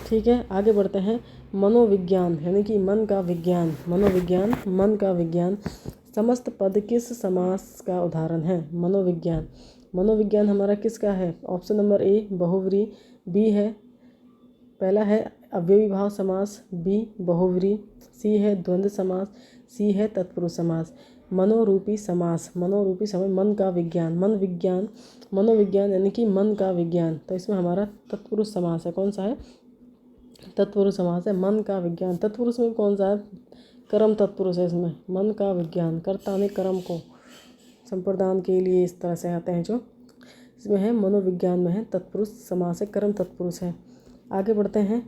ठीक है, आगे बढ़ते हैं। मनोविज्ञान यानी कि मन का विज्ञान, मनोविज्ञान, मन का विज्ञान। समस्त पद किस समास का उदाहरण है? मनोविज्ञान। मनोविज्ञान हमारा किसका है? ऑप्शन नंबर ए बहुव्रीहि, बी है पहला है अव्ययी भाव समास, बी बहुव्रीहि, सी है द्वंद्व समास, सी है तत्पुरुष समास। मनोरूपी समास, मनोरूपी समास, मन का विज्ञान, मन विज्ञान, मनोविज्ञान यानी कि मन का विज्ञान। तो इसमें हमारा तत्पुरुष समास है। कौन सा है? तत्पुरुष समास है, मन का विज्ञान। तत्पुरुष में कौन सा है? कर्म तत्पुरुष है। इसमें मन का विज्ञान, कर्ता ने कर्म को संप्रदान के लिए इस तरह से आते हैं जो इसमें है मनोविज्ञान में है तत्पुरुष समास है, कर्म तत्पुरुष है। आगे बढ़ते हैं।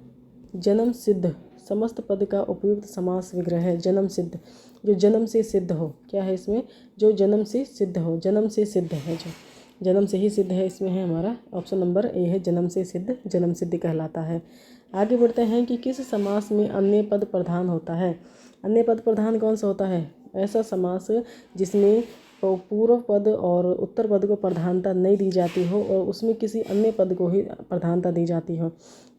जन्म सिद्ध समस्त पद का उपयुक्त समास विग्रह है। जन्म सिद्ध, जो जन्म से सिद्ध हो, क्या है इसमें, जो जन्म से सिद्ध हो, जन्म से सिद्ध है, जो जन्म से ही सिद्ध है, इसमें है हमारा ऑप्शन नंबर ए है, जन्म से सिद्ध, जन्म सिद्ध कहलाता है। आगे बढ़ते हैं कि किस समास में अन्य पद प्रधान होता है। अन्य पद प्रधान कौन सा होता है, ऐसा समास जिसमें पूर्व पद और उत्तर पद को प्रधानता नहीं दी जाती हो और उसमें किसी अन्य पद को ही प्रधानता दी जाती हो,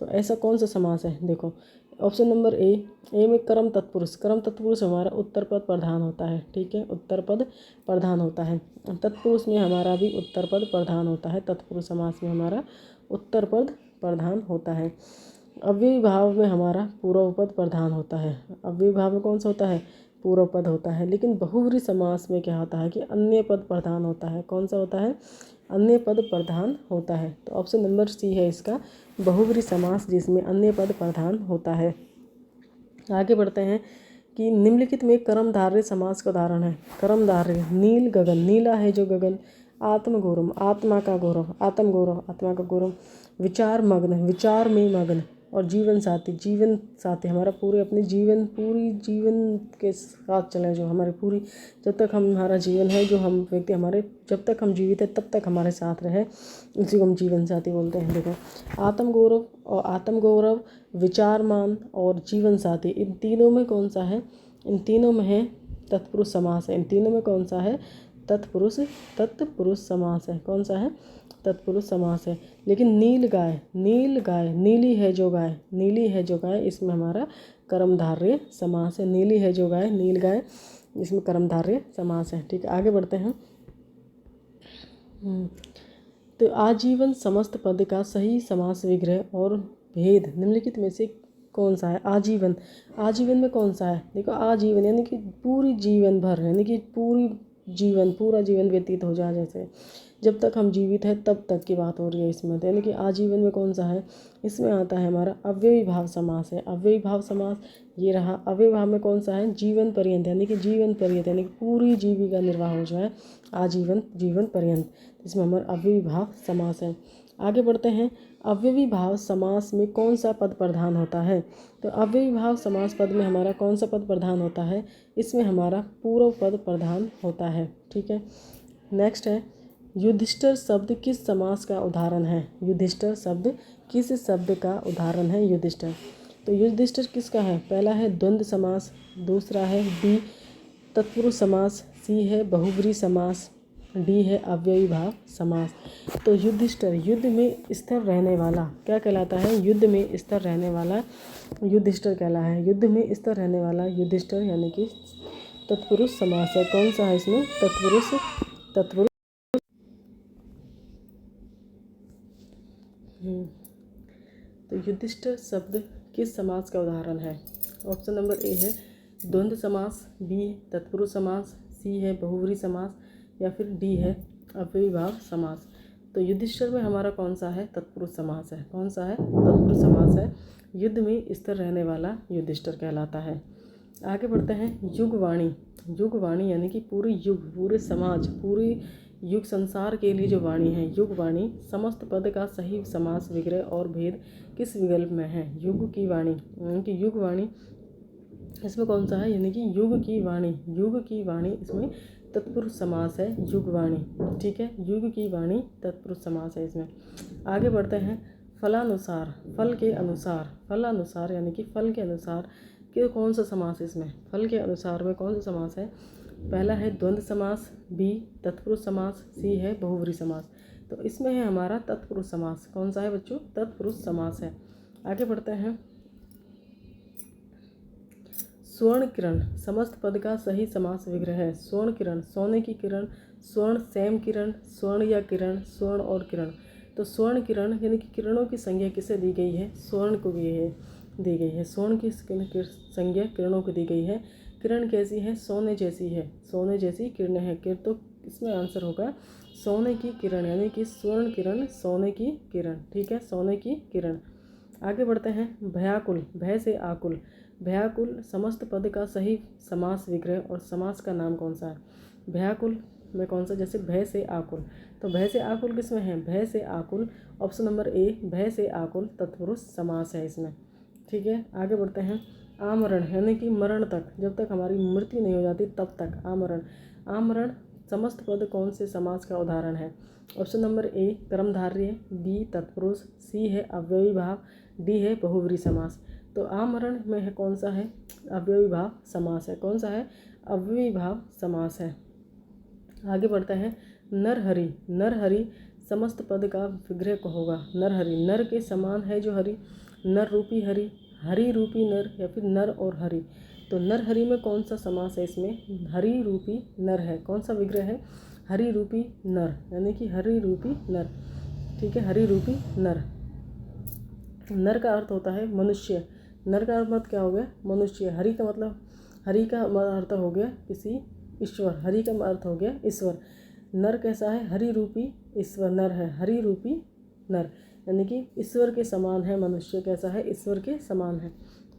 तो ऐसा कौन सा समास है। देखो ऑप्शन नंबर ए में कर्म तत्पुरुष, कर्म तत्पुरुष हमारा उत्तर पद प्रधान होता है, ठीक है, उत्तर पद प्रधान होता है। तत्पुरुष में हमारा भी उत्तर पद प्रधान होता है, तत्पुरुष समास में हमारा उत्तर पद प्रधान होता है। अव्ययी भाव में हमारा पूर्व पद प्रधान होता है। अव्ययी भाव में कौन सा होता है, पूर्व पद होता है। लेकिन बहुव्रीहि समास में क्या होता है कि अन्य पद प्रधान होता है। कौन सा होता है, अन्य पद प्रधान होता है। तो ऑप्शन नंबर सी है इसका, बहुव्रीहि समास जिसमें अन्य पद प्रधान होता है। आगे बढ़ते हैं कि निम्नलिखित में कर्मधारय समास का उदाहरण है। कर्मधारय, नील गगन, नीला है जो गगन, आत्मगौरव, आत्मा का गौरव, आत्मगौरव, आत्मा का गौरव, विचार मग्न, विचार में मग्न, और जीवन साथी, जीवन साथी हमारा पूरे अपने जीवन, पूरी जीवन के साथ चले, जो हमारे पूरी जब तक हमारा जीवन है, जो हम व्यक्ति हमारे जब तक हम जीवित है तब तक हमारे साथ रहे, इसी को हम जीवन साथी बोलते हैं। देखो आत्मगौरव और आत्मगौरव, विचारमान और जीवन साथी, इन तीनों में कौन सा है, इन तीनों में है तत्पुरुष समास है। इन तीनों में कौन सा है, तत्पुरुष समास है। कौन सा है, तत्पुरुष समास है। लेकिन नील गाय, नील गाय, नीली है जो गाय, नीली है जो गाय, इसमें हमारा कर्मधारय समास है। नीली है जो गाय, नील गाय, इसमें कर्मधारय समास है। ठीक है, आगे बढ़ते हैं। तो आजीवन समस्त पद का सही समास विग्रह और भेद निम्नलिखित में से कौन सा है। आजीवन, आजीवन में कौन सा है, देखो आजीवन यानी कि पूरी जीवन भर, यानी कि पूरा जीवन व्यतीत हो जाए, जैसे जब तक हम जीवित हैं तब तक की बात हो रही है इसमें। तो यानी कि आजीवन में कौन सा है, इसमें आता है हमारा अव्ययी भाव समास है। अव्ययी भाव समास ये रहा। अव्ययी भाव में कौन सा है, जीवन पर्यंत, यानी कि जीवन पर्यंत, यानी कि पूरी जीविका निर्वाह हो जाए, आजीवन, जीवन पर्यंत, इसमें हमारा अव्ययी भाव समास है। आगे बढ़ते हैं। अव्ययी भाव समास में कौन सा पद प्रधान होता है। तो अव्ययी भाव समास पद में हमारा कौन सा पद प्रधान होता है, इसमें हमारा पूर्व पद प्रधान होता है। ठीक है, नेक्स्ट है युधिष्ठिर शब्द किस समास का उदाहरण है। युधिष्ठिर शब्द किस शब्द का उदाहरण है, युधिष्ठिर। तो युधिष्ठिर किसका है, पहला है द्वंद्व समास, दूसरा है बी तत्पुरुष समास, सी है बहुव्रीहि समास, डी है अव्ययी भाव समास। तो युधिष्ठिर, युद्ध में स्थिर रहने वाला क्या कहलाता है, युद्ध में स्थिर रहने वाला युधिष्ठिर कहला है। युद्ध में स्थिर रहने वाला युधिष्ठिर यानी कि तत्पुरुष समास है। कौन सा है इसमें, तत्पुरुष। तो युधिष्ठिर शब्द किस समास का उदाहरण है। ऑप्शन नंबर ए है द्वंद्व समास, बी तत्पुरुष समास, सी है बहुव्रीहि समास, या फिर डी है अव्ययी भाव समास। तो युधिष्ठिर में हमारा कौन सा है, तत्पुरुष समास है। कौन सा है, तत्पुरुष समास है। युद्ध में स्थिर रहने वाला युधिष्ठिर कहलाता है। आगे बढ़ते हैं। युगवाणी, युगवाणी यानी कि पूरी युग, पूरे समाज, पूरी युग संसार के लिए जो वाणी है, युगवाणी समस्त पद का सही समास विग्रह और भेद किस विकल्प में है। युग की वाणी यानी कि युगवाणी, इसमें कौन सा है, यानी कि युग की वाणी, युग की वाणी, इसमें तत्पुरुष समास है, युगवाणी। ठीक है, युग की वाणी तत्पुरुष समास है इसमें। आगे बढ़ते हैं। फलानुसार, फल के अनुसार, फलानुसार यानी कि फल के अनुसार कि कौन सा समास, इसमें फल के अनुसार में कौन सा समास है। पहला है द्वंद्व समास, बी तत्पुरुष समास, सी है बहुव्रीहि समास। तो इसमें है हमारा तत्पुरुष समास। कौन सा है बच्चों, तत्पुरुष समास है। आगे बढ़ते हैं। स्वर्ण किरण समस्त पद का सही समास विग्रह है। स्वर्ण किरण, सोने की किरण, स्वर्ण सेम किरण, स्वर्ण या किरण, स्वर्ण और किरण। तो स्वर्ण किरण यानी कि किरणों की संज्ञा किसे दी गई है, स्वर्ण को दी गई है। स्वर्ण की संज्ञा किरणों को दी गई है। किरण कैसी है, सोने जैसी है, सोने जैसी किरणें हैं। तो इसमें आंसर होगा सोने की किरण, यानी कि स्वर्ण किरण, सोने की किरण। ठीक है, सोने की किरण। आगे बढ़ते हैं। भयाकुल, भय से आकुल, भयाकुल समस्त पद का सही समास विग्रह और समास का नाम कौन सा है। भयाकुल में कौन सा, जैसे भय से आकुल, तो भय से आकुल किसमें है, भय से आकुल ऑप्शन नंबर ए, भय से आकुल तत्पुरुष समास है इसमें। ठीक है, आगे बढ़ते हैं। आमरण यानी कि मरण तक, जब तक हमारी मृत्यु नहीं हो जाती तब तक आमरण। आमरण समस्त पद कौन से समास का उदाहरण है? ऑप्शन नंबर ए कर्मधारय, बी तत्पुरुष, सी है अव्ययी भाव, डी है बहुव्रीहि समास। तो आमरण में है कौन सा है, अव्ययी भाव समास है। कौन सा है, अव्ययी भाव समास है। आगे बढ़ते हैं। नरहरि, नरहरि समस्त पद का विग्रह को होगा। नरहरि, नर के समान है जो हरि, नर रूपी हरि, हरि रूपी नर, या फिर नर और हरि। तो नरहरि में कौन सा समास है इसमें, हरि रूपी नर है। कौन सा विग्रह है, हरि रूपी नर, यानी कि हरि रूपी नर। ठीक है, हरि रूपी नर। नर का अर्थ होता है मनुष्य, नर का अर्थ क्या हो गया, मनुष्य। हरि का मतलब, हरि का अर्थ हो गया किसी ईश्वर, हरि का अर्थ हो गया ईश्वर। नर कैसा है, हरि रूपी ईश्वर नर है, हरि रूपी नर, यानी कि ईश्वर के समान है मनुष्य। कैसा है, ईश्वर के समान है।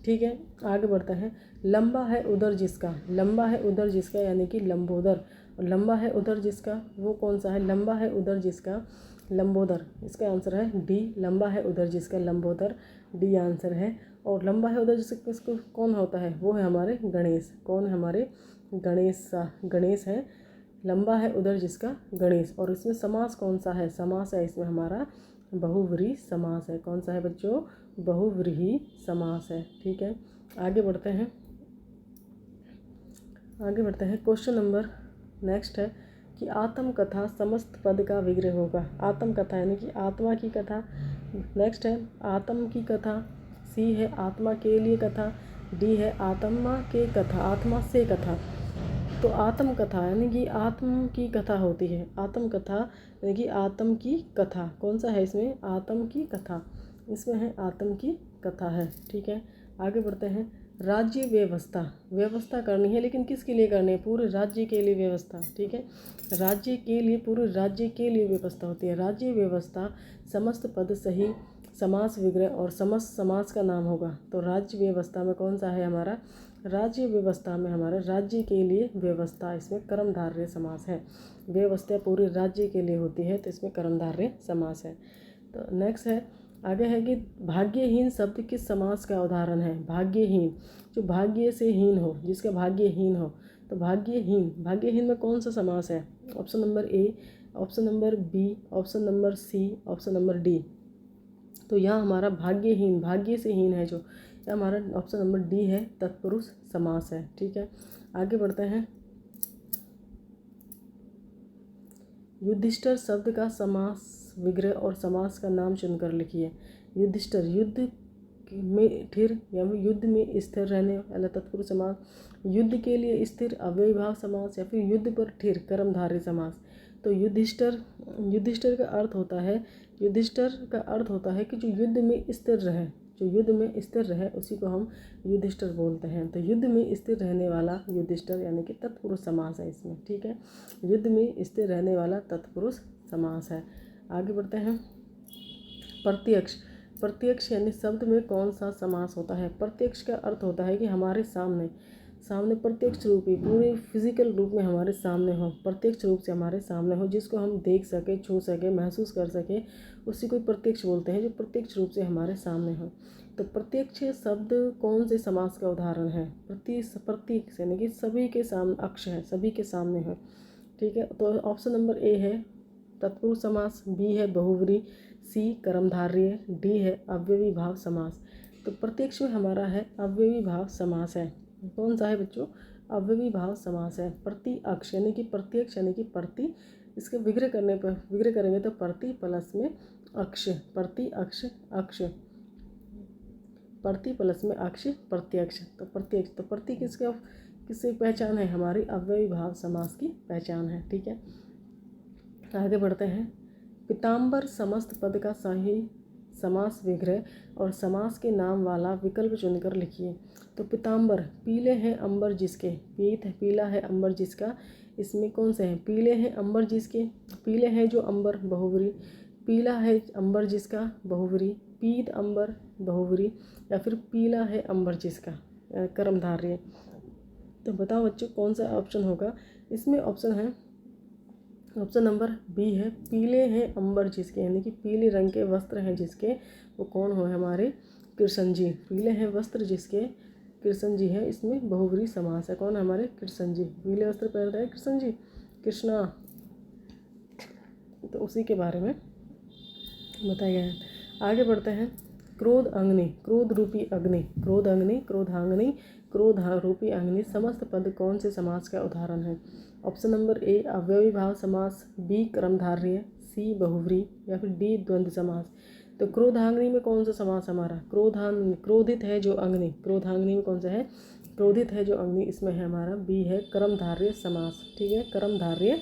ठीक है, आगे बढ़ते हैं। लंबा है उदर जिसका, लंबा है उदर जिसका यानी कि लंबोदर। और लंबा है उदर जिसका वो कौन सा है, लंबा है उदर जिसका लंबोदर। इसका आंसर है डी, लंबा है उदर जिसका लंबोदर, डी आंसर है। और लंबा है उदर जिसका किसको कौन होता है, वो है हमारे गणेश। कौन है, हमारे गणेश, गणेश है। लंबा है उदर जिसका गणेश। और इसमें समास कौन सा है, समास है इसमें हमारा बहुव्रीहि समास है। कौन सा है बच्चों, बहुव्रीहि समास है। ठीक है, आगे बढ़ते हैं। आगे बढ़ते हैं। क्वेश्चन नंबर नेक्स्ट है कि आत्मकथा समस्त पद का विग्रह होगा। आत्मकथा यानी कि आत्मा की कथा। नेक्स्ट है आत्म की कथा, सी है आत्मा के लिए कथा, डी है आत्मा के कथा, आत्मा से कथा। तो आत्म कथा यानी कि आत्म की कथा होती है। आत्म कथा यानी कि आत्म की कथा। कौन सा है इसमें, आत्म की कथा, इसमें है आत्म की कथा है। ठीक है, आगे बढ़ते हैं। राज्य व्यवस्था, व्यवस्था करनी है लेकिन किसके लिए करनी है, पूरे राज्य के लिए व्यवस्था। ठीक है, राज्य के लिए, पूरे राज्य के लिए व्यवस्था होती है। राज्य व्यवस्था समस्त पद सही समास विग्रह और समस्त समास का नाम होगा। तो राज्य व्यवस्था में कौन सा है हमारा, राज्य व्यवस्था में हमारा राज्य के लिए व्यवस्था, इसमें कर्मधारय समास है। व्यवस्था पूरे राज्य के लिए होती है तो इसमें कर्मधारय समास है। तो नेक्स्ट है, आगे है कि भाग्यहीन शब्द किस समास का उदाहरण है। भाग्यहीन, जो भाग्य से हीन हो, जिसका भाग्यहीन हो। तो भाग्यहीन, भाग्यहीन में कौन सा समास है, option number A, option number B, option number C, option number D. तो यहाँ हमारा भाग्यहीन, भाग्य से हीन है जो, यह हमारा ऑप्शन नंबर डी है, तत्पुरुष समास है। ठीक है, आगे बढ़ते हैं। युधिष्ठिर शब्द का समास विग्रह और समास का नाम चुनकर लिखिए। युधिष्ठिर, युद्ध में ठिर या युद्ध में स्थिर रहने वाला तत्पुरुष समास, युद्ध के लिए स्थिर अव्ययी भाव समास, या फिर युद्ध पर ठिर कर्मधारय समास। तो युधिष्ठिर, युधिष्ठिर का अर्थ होता है, युधिष्ठिर का अर्थ होता है कि जो युद्ध में स्थिर रहे, जो युद्ध में स्थिर रहे उसी को हम युधिष्ठिर बोलते हैं। तो युद्ध में स्थिर रहने वाला युधिष्ठिर यानी कि तत्पुरुष समास है इसमें। ठीक है, युद्ध में स्थिर रहने वाला तत्पुरुष समास है। आगे बढ़ते हैं। प्रत्यक्ष, प्रत्यक्ष यानी शब्द में कौन सा समास होता है। प्रत्यक्ष का अर्थ होता है कि हमारे सामने, सामने प्रत्यक्ष रूप ही, पूरे फिजिकल रूप में हमारे सामने हो, प्रत्यक्ष रूप से हमारे सामने हो, जिसको हम देख सके, छू सके, महसूस कर सके, उसी को प्रत्यक्ष बोलते हैं, जो प्रत्यक्ष रूप से हमारे सामने हो। तो प्रत्यक्ष शब्द कौन से समास का उदाहरण है, प्रत्यक्ष यानी कि सभी के सामने, अक्ष है, सभी के सामने है। ठीक है, तो ऑप्शन नंबर ए है तत्पुरुष समास, बी है बहुव्रीहि, सी कर्मधारय, डी है अव्ययी भाव समास। तो प्रत्यक्ष में हमारा है अव्ययी भाव समास है। कौन सा है बच्चों, अव्ययी भाव समास है। प्रति अक्ष यानी कि प्रत्यक्ष यानी कि प्रति, इसके विग्रह करने पर, विग्रह करेंगे तो प्रति प्लस में अक्ष, प्रति अक्ष, अक्ष, प्रति प्लस में अक्ष, प्रत्यक्ष। तो प्रत्यक्ष, तो प्रति किसका, किसकी पहचान है, हमारी अव्ययी भाव समास की पहचान है। ठीक है, आगे बढ़ते हैं। पीताम्बर समस्त पद का सही समास विग्रह और समास के नाम वाला विकल्प चुनकर लिखिए। तो पीताम्बर, पीले हैं अंबर जिसके, पीत है, पीला है अंबर जिसका, इसमें कौन से हैं, पीले हैं अंबर जिसके, पीले हैं जो अंबर बहुव्रीहि, पीला है अंबर जिसका बहुव्रीहि, पीत अंबर बहुव्रीहि, या फिर पीला है अंबर जिसका कर्मधारय। तो बताओ बच्चों कौन सा ऑप्शन होगा इसमें। ऑप्शन है ऑप्शन नंबर बी है पीले हैं अंबर जिसके, यानी कि पीले रंग के वस्त्र हैं जिसके, वो कौन हो हमारे कृष्ण जी। पीले हैं वस्त्र जिसके कृष्ण जी है, इसमें बहुब्रीहि समास है। कौन हमारे कृष्ण जी, पीले वस्त्र पहनते हैं कृष्ण जी, कृष्णा, तो उसी के बारे में बताया गया है। आगे बढ़ते हैं। क्रोध अग्नि, क्रोध रूपी अग्नि, क्रोध अग्नि, क्रोधांग्नि, क्रोध रूपी अग्नि समस्त पद कौन से समास का उदाहरण है। ऑप्शन नंबर ए अव्ययी भाव समास, बी कर्मधारय, सी बहुव्रीहि या फिर डी द्वंद्व समास। तो क्रोधांग्नि में कौन सा समास हमारा, क्रोधित है जो अग्नि, क्रोधांग्नि में कौन सा है, क्रोधित है जो अग्नि, इसमें है हमारा बी है कर्मधारय समास। ठीक है, कर्मधारय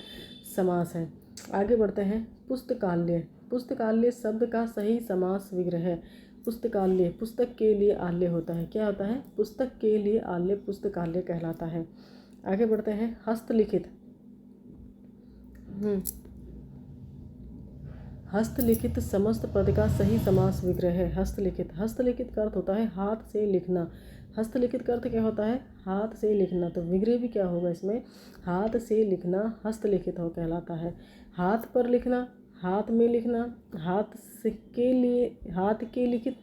समास है। आगे बढ़ते हैं। पुस्तकालय, पुस्तकालय शब्द का सही समास विग्रह है। पुस्तकालय, पुस्तक के लिए आल्य होता है, क्या होता है, पुस्तक के लिए आल्य पुस्तकालय कहलाता है। आगे बढ़ते हैं। हस्तलिखित, हस्तलिखित समस्त पद का सही समास विग्रह है। हस्तलिखित, हस्तलिखित का अर्थ होता है हाथ से लिखना। हस्तलिखित का अर्थ क्या होता है, हाथ से लिखना। तो विग्रह भी क्या होगा इसमें, हाथ से लिखना हस्तलिखित हो कहलाता है। हाथ पर लिखना, हाथ में लिखना, हाथ से के लिए, हाथ के लिखित,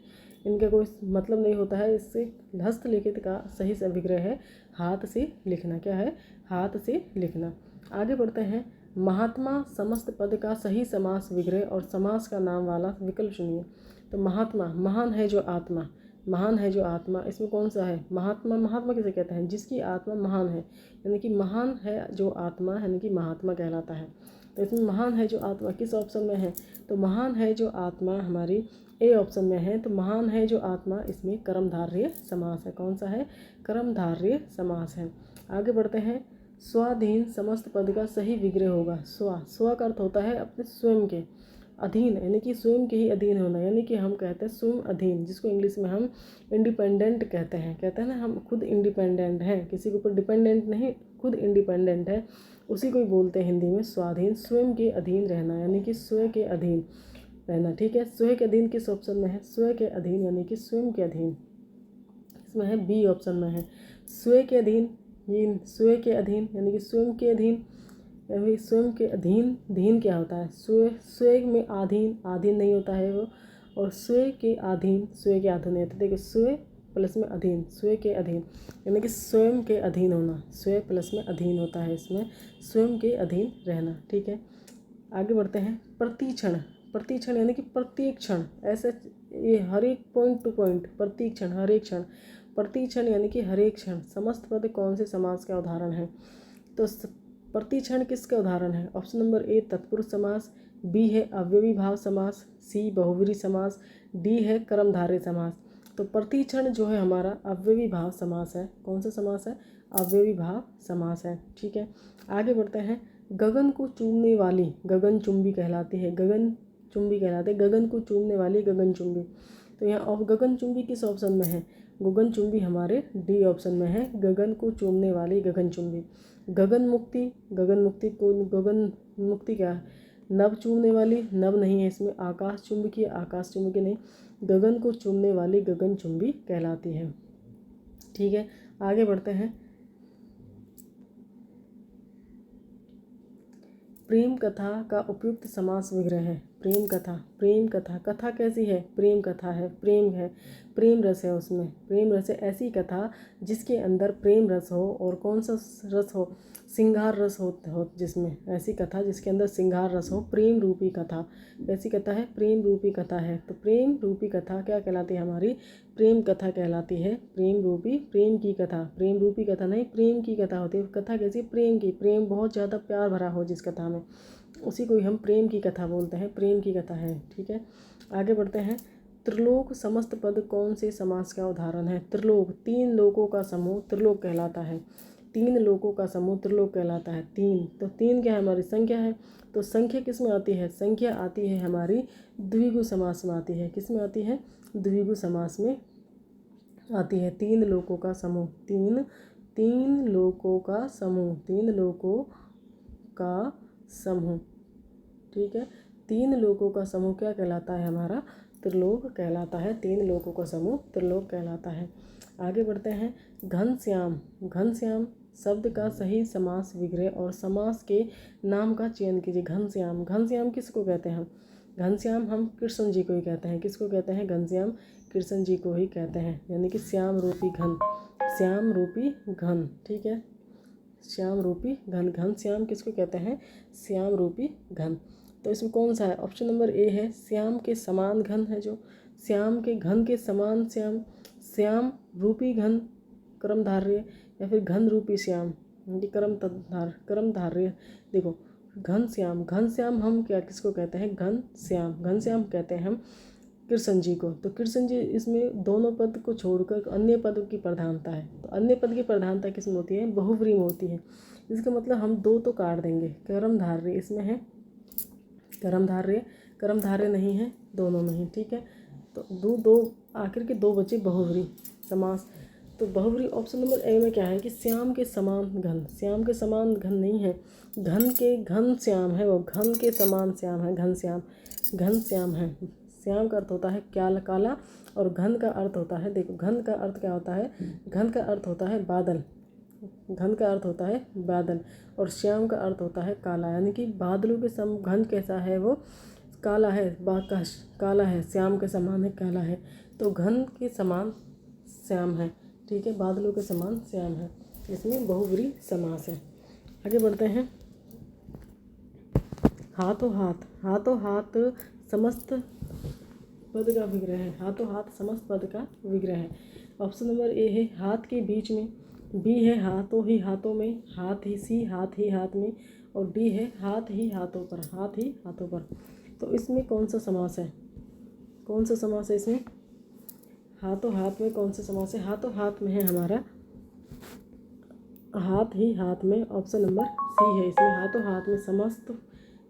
इनका कोई मतलब नहीं होता है। इससे हस्तलिखित का सही विग्रह है हाथ से लिखना। क्या है, हाथ से लिखना। आगे बढ़ते हैं। महात्मा समस्त पद का सही समास विग्रह और समास का नाम वाला विकल्प चुनिए। तो महात्मा, महान है जो आत्मा, महान है जो आत्मा, इसमें कौन सा है, महात्मा। महात्मा किसे कहते हैं, जिसकी आत्मा महान है, यानी कि महान है जो आत्मा, यानी कि महात्मा कहलाता है। तो इसमें महान है जो आत्मा किस ऑप्शन में है, तो महान है जो आत्मा हमारी ए ऑप्शन में है। तो महान है जो आत्मा, इसमें कर्मधारय समास है। कौन सा है, कर्मधारय समास है। आगे बढ़ते हैं। स्वाधीन समस्त पद का सही विग्रह होगा। स्व का अर्थ होता है अपने स्वयं के, अधीन यानी कि स्वयं के ही अधीन होना, यानी कि हम कहते हैं स्वयं अधीन, जिसको इंग्लिश में हम इंडिपेंडेंट कहते हैं ना, हम खुद इंडिपेंडेंट हैं, किसी के ऊपर डिपेंडेंट नहीं, खुद इंडिपेंडेंट है, उसी को ही बोलते हैं हिंदी में स्वाधीन। स्वयं के अधीन रहना, यानी कि स्वयं के अधीन रहना। ठीक है, स्वयं के अधीन किस ऑप्शन में है, स्वयं के अधीन यानी कि स्वयं के अधीन, इसमें है बी ऑप्शन में है स्वयं के अधीन। ये स्वयं के अधीन यानी कि स्वयं के अधीन, यानी स्वयं के अधीन, धीन क्या होता है, स्वयं में आधीन, आधीन नहीं होता है वो, और स्वयं के अधीन, स्वयं के अधीन नहीं होता। देखिए स्वयं प्लस में अधीन, स्वयं के अधीन यानी कि स्वयं के अधीन होना, स्वयं प्लस में अधीन होता है, इसमें स्वयं के अधीन रहना। ठीक है, आगे बढ़ते हैं। प्रतिक्षण, प्रतिक्षण यानी कि प्रत्येक क्षण, ऐसे ये हर एक पॉइंट टू पॉइंट, प्रतिक्षण हर एक क्षण, प्रतिक्षण यानी कि हर एक क्षण समस्त पद कौन से समास का उदाहरण है। तो प्रतिक्षण किसका उदाहरण है, ऑप्शन नंबर ए तत्पुरुष समास, बी है अव्ययी भाव समास, सी बहुव्रीहि समास, डी है कर्मधारय समास। तो प्रतिक्षण जो है हमारा अव्ययी भाव समास है। कौन सा समास है, अव्ययी भाव समास है। ठीक है, आगे बढ़ते हैं। गगन को चूमने वाली गगनचुंबी कहलाती है, गगनचुंबी कहलाते हैं, गगन को चूमने वाली गगनचुंबी। तो यहाँ गगनचुंबी किस ऑप्शन में है, गगनचुंबी हमारे डी ऑप्शन में है, गगन को चूमने वाली गगनचुंबी। गगन मुक्ति, गगन मुक्ति को, गगन मुक्ति क्या है, नभ चूमने वाली, नभ नहीं है इसमें, आकाश चुंबकी, आकाश चुंबकी नहीं, गगन को चूमने वाली गगनचुंबी कहलाती है। ठीक है, आगे बढ़ते हैं। प्रेम कथा का उपयुक्त समास विग्रह है। प्रेम कथा, प्रेम कथा, कथा कैसी है, प्रेम कथा है, प्रेम है, प्रेम रस है उसमें, प्रेम रस है, ऐसी कथा जिसके अंदर प्रेम रस हो, और कौन सा रस हो, सिंगार रस हो जिसमें, ऐसी कथा जिसके अंदर सिंगार रस हो, प्रेम रूपी कथा। कैसी कथा है, प्रेम रूपी कथा है। तो प्रेम रूपी कथा क्या कहलाती है हमारी, प्रेम कथा कहलाती है, प्रेम रूपी, प्रेम की कथा, प्रेम रूपी कथा नहीं, प्रेम की कथा होती है। कथा कैसी, प्रेम की, प्रेम बहुत ज़्यादा प्यार भरा हो जिस कथा में, उसी को ही हम प्रेम की कथा बोलते हैं, प्रेम की कथा है। ठीक है, आगे बढ़ते हैं। त्रिलोक समस्त पद कौन से समास का उदाहरण है। त्रिलोक, तीन लोकों का समूह त्रिलोक कहलाता है, तीन लोकों का समूह त्रिलोक कहलाता है। तीन, तो तीन क्या है, हमारी संख्या है। तो संख्या किस में आती है, संख्या आती है हमारी द्विगु समास में आती है। किस में आती है, द्विगु समास में आती है। तीन लोकों का समूह, तीन लोकों का समूह, तीन लोकों का समूह। ठीक है, तीन लोकों का समूह क्या कहलाता है हमारा, त्रिलोक कहलाता है। तीन लोकों का समूह त्रिलोक कहलाता है। आगे बढ़ते हैं। घनश्याम, घनश्याम शब्द का सही समास विग्रह और समास के नाम का चयन कीजिए। घनश्याम, घनश्याम किसको कहते हैं? घनश्याम हम कृष्ण जी को ही कहते हैं। किसको कहते हैं? घनश्याम कृष्ण जी को ही कहते हैं, यानी कि श्याम रूपी घन, श्याम रूपी घन। ठीक है, श्याम रूपी घन, घनश्याम किसको कहते हैं? श्याम रूपी घन। तो इसमें कौन सा है? ऑप्शन नंबर ए है, श्याम के समान घन है जो, श्याम के घन के समान श्याम, श्याम रूपी घन कर्मधार्य, या फिर घन रूपी श्याम ये कर्मधार्य। देखो घनश्याम, घनश्याम हम क्या किसको कहते हैं? घनश्याम, घनश्याम कहते हैं हम कृष्ण जी को। तो कृष्ण जी, इसमें दोनों पद को छोड़कर अन्य पद की प्रधानता है। तो अन्य पद की प्रधानता किसमें होती है? बहुव्रीहि में होती है। इसका मतलब हम दो तो काट देंगे, कर्मधार्य इसमें है, कर्मधार्य, कर्मधार्य नहीं है दोनों में ही। ठीक है, तो दो आखिर के दो बचे बहुव्रीहि समास। तो बहुव्रीहि ऑप्शन नंबर ए में क्या है कि श्याम के समान घन, श्याम के समान घन नहीं है, घन के घन श्याम है, वो घन के समान श्याम है, घनश्याम, घनश्याम है। श्याम का अर्थ होता है काला, और घन का अर्थ होता है, देखो घन का अर्थ क्या होता है? घन का अर्थ होता है बादल, घन का अर्थ होता है बादल, और श्याम का अर्थ होता है काला, यानी कि बादलों के सम घन कैसा है? वो काला है, काला है, श्याम के समान है, काला है। तो घन के समान श्याम है। ठीक है, बादलों के समान श्याम है, इसमें बहुव्रीहि समास है। आगे बढ़ते हैं। हाथों हाथ, हाथों हाथ समस्त पद का विग्रह है, हाथों हाथ समस्त पद का विग्रह है। ऑप्शन नंबर ए है, हाथ के बीच में, बी है हाथों ही हाथों में, हाथ ही सी हाथ ही हाथ में, और डी है हाथ ही हाथों पर, हाथ ही हाथों पर। तो इसमें कौन सा समास है? कौन सा समास है इसमें? हाथों हाथ में कौन सा समास है? हाथों हाथ में है हमारा हाथ ही हाथ में, ऑप्शन नंबर सी है इसमें। हाथों हाथ में समस्त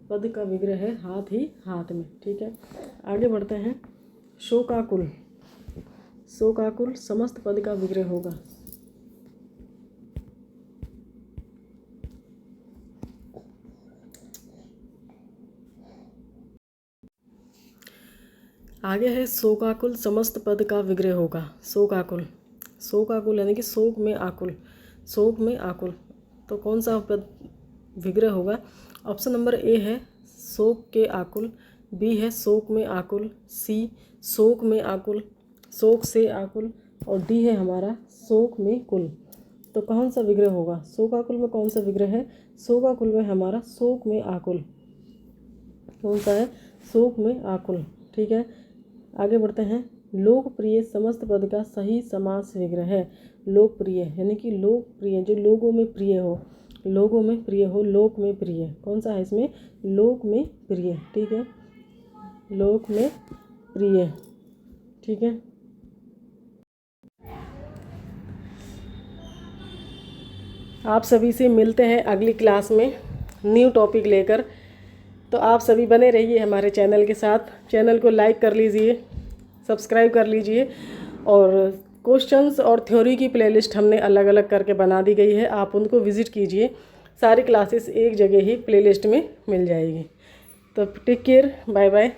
पद का विग्रह है हाथ ही हाथ में। ठीक है, आगे बढ़ते हैं। शोकाकुल, शोकाकुल समस्त पद का विग्रह होगा। आगे है शोकाकुल समस्त पद का विग्रह होगा। शोकाकुल, शोकाकुल यानी कि शोक में आकुल, शोक में आकुल। तो कौन सा पद विग्रह होगा? ऑप्शन नंबर ए है शोक के आकुल, बी है शोक में आकुल, सी शोक में आकुल, शोक से आकुल, और डी है हमारा शोक में कुल। तो कौन सा विग्रह होगा? शोकाकुल में कौन सा विग्रह है? शोकाकुल में हमारा शोक में आकुल। कौन सा है? शोक में आकुल। ठीक है, आगे बढ़ते हैं। लोकप्रिय समस्त पद का सही समास विग्रह है। लोकप्रिय यानी कि लोकप्रिय, जो लोगों में प्रिय हो, लोगों में प्रिय हो, लोक में प्रिय। कौन सा है इसमें? लोक में प्रिय। ठीक है, लोक में प्रिय। ठीक है, आप सभी से मिलते हैं अगली क्लास में न्यू टॉपिक लेकर। तो आप सभी बने रहिए हमारे चैनल के साथ। चैनल को लाइक कर लीजिए, सब्सक्राइब कर लीजिए, और क्वेश्चंस और थ्योरी की प्लेलिस्ट हमने अलग अलग करके बना दी गई है, आप उनको विज़िट कीजिए। सारी क्लासेस एक जगह ही प्लेलिस्ट में मिल जाएगी। तो टेक केयर, बाय बाय।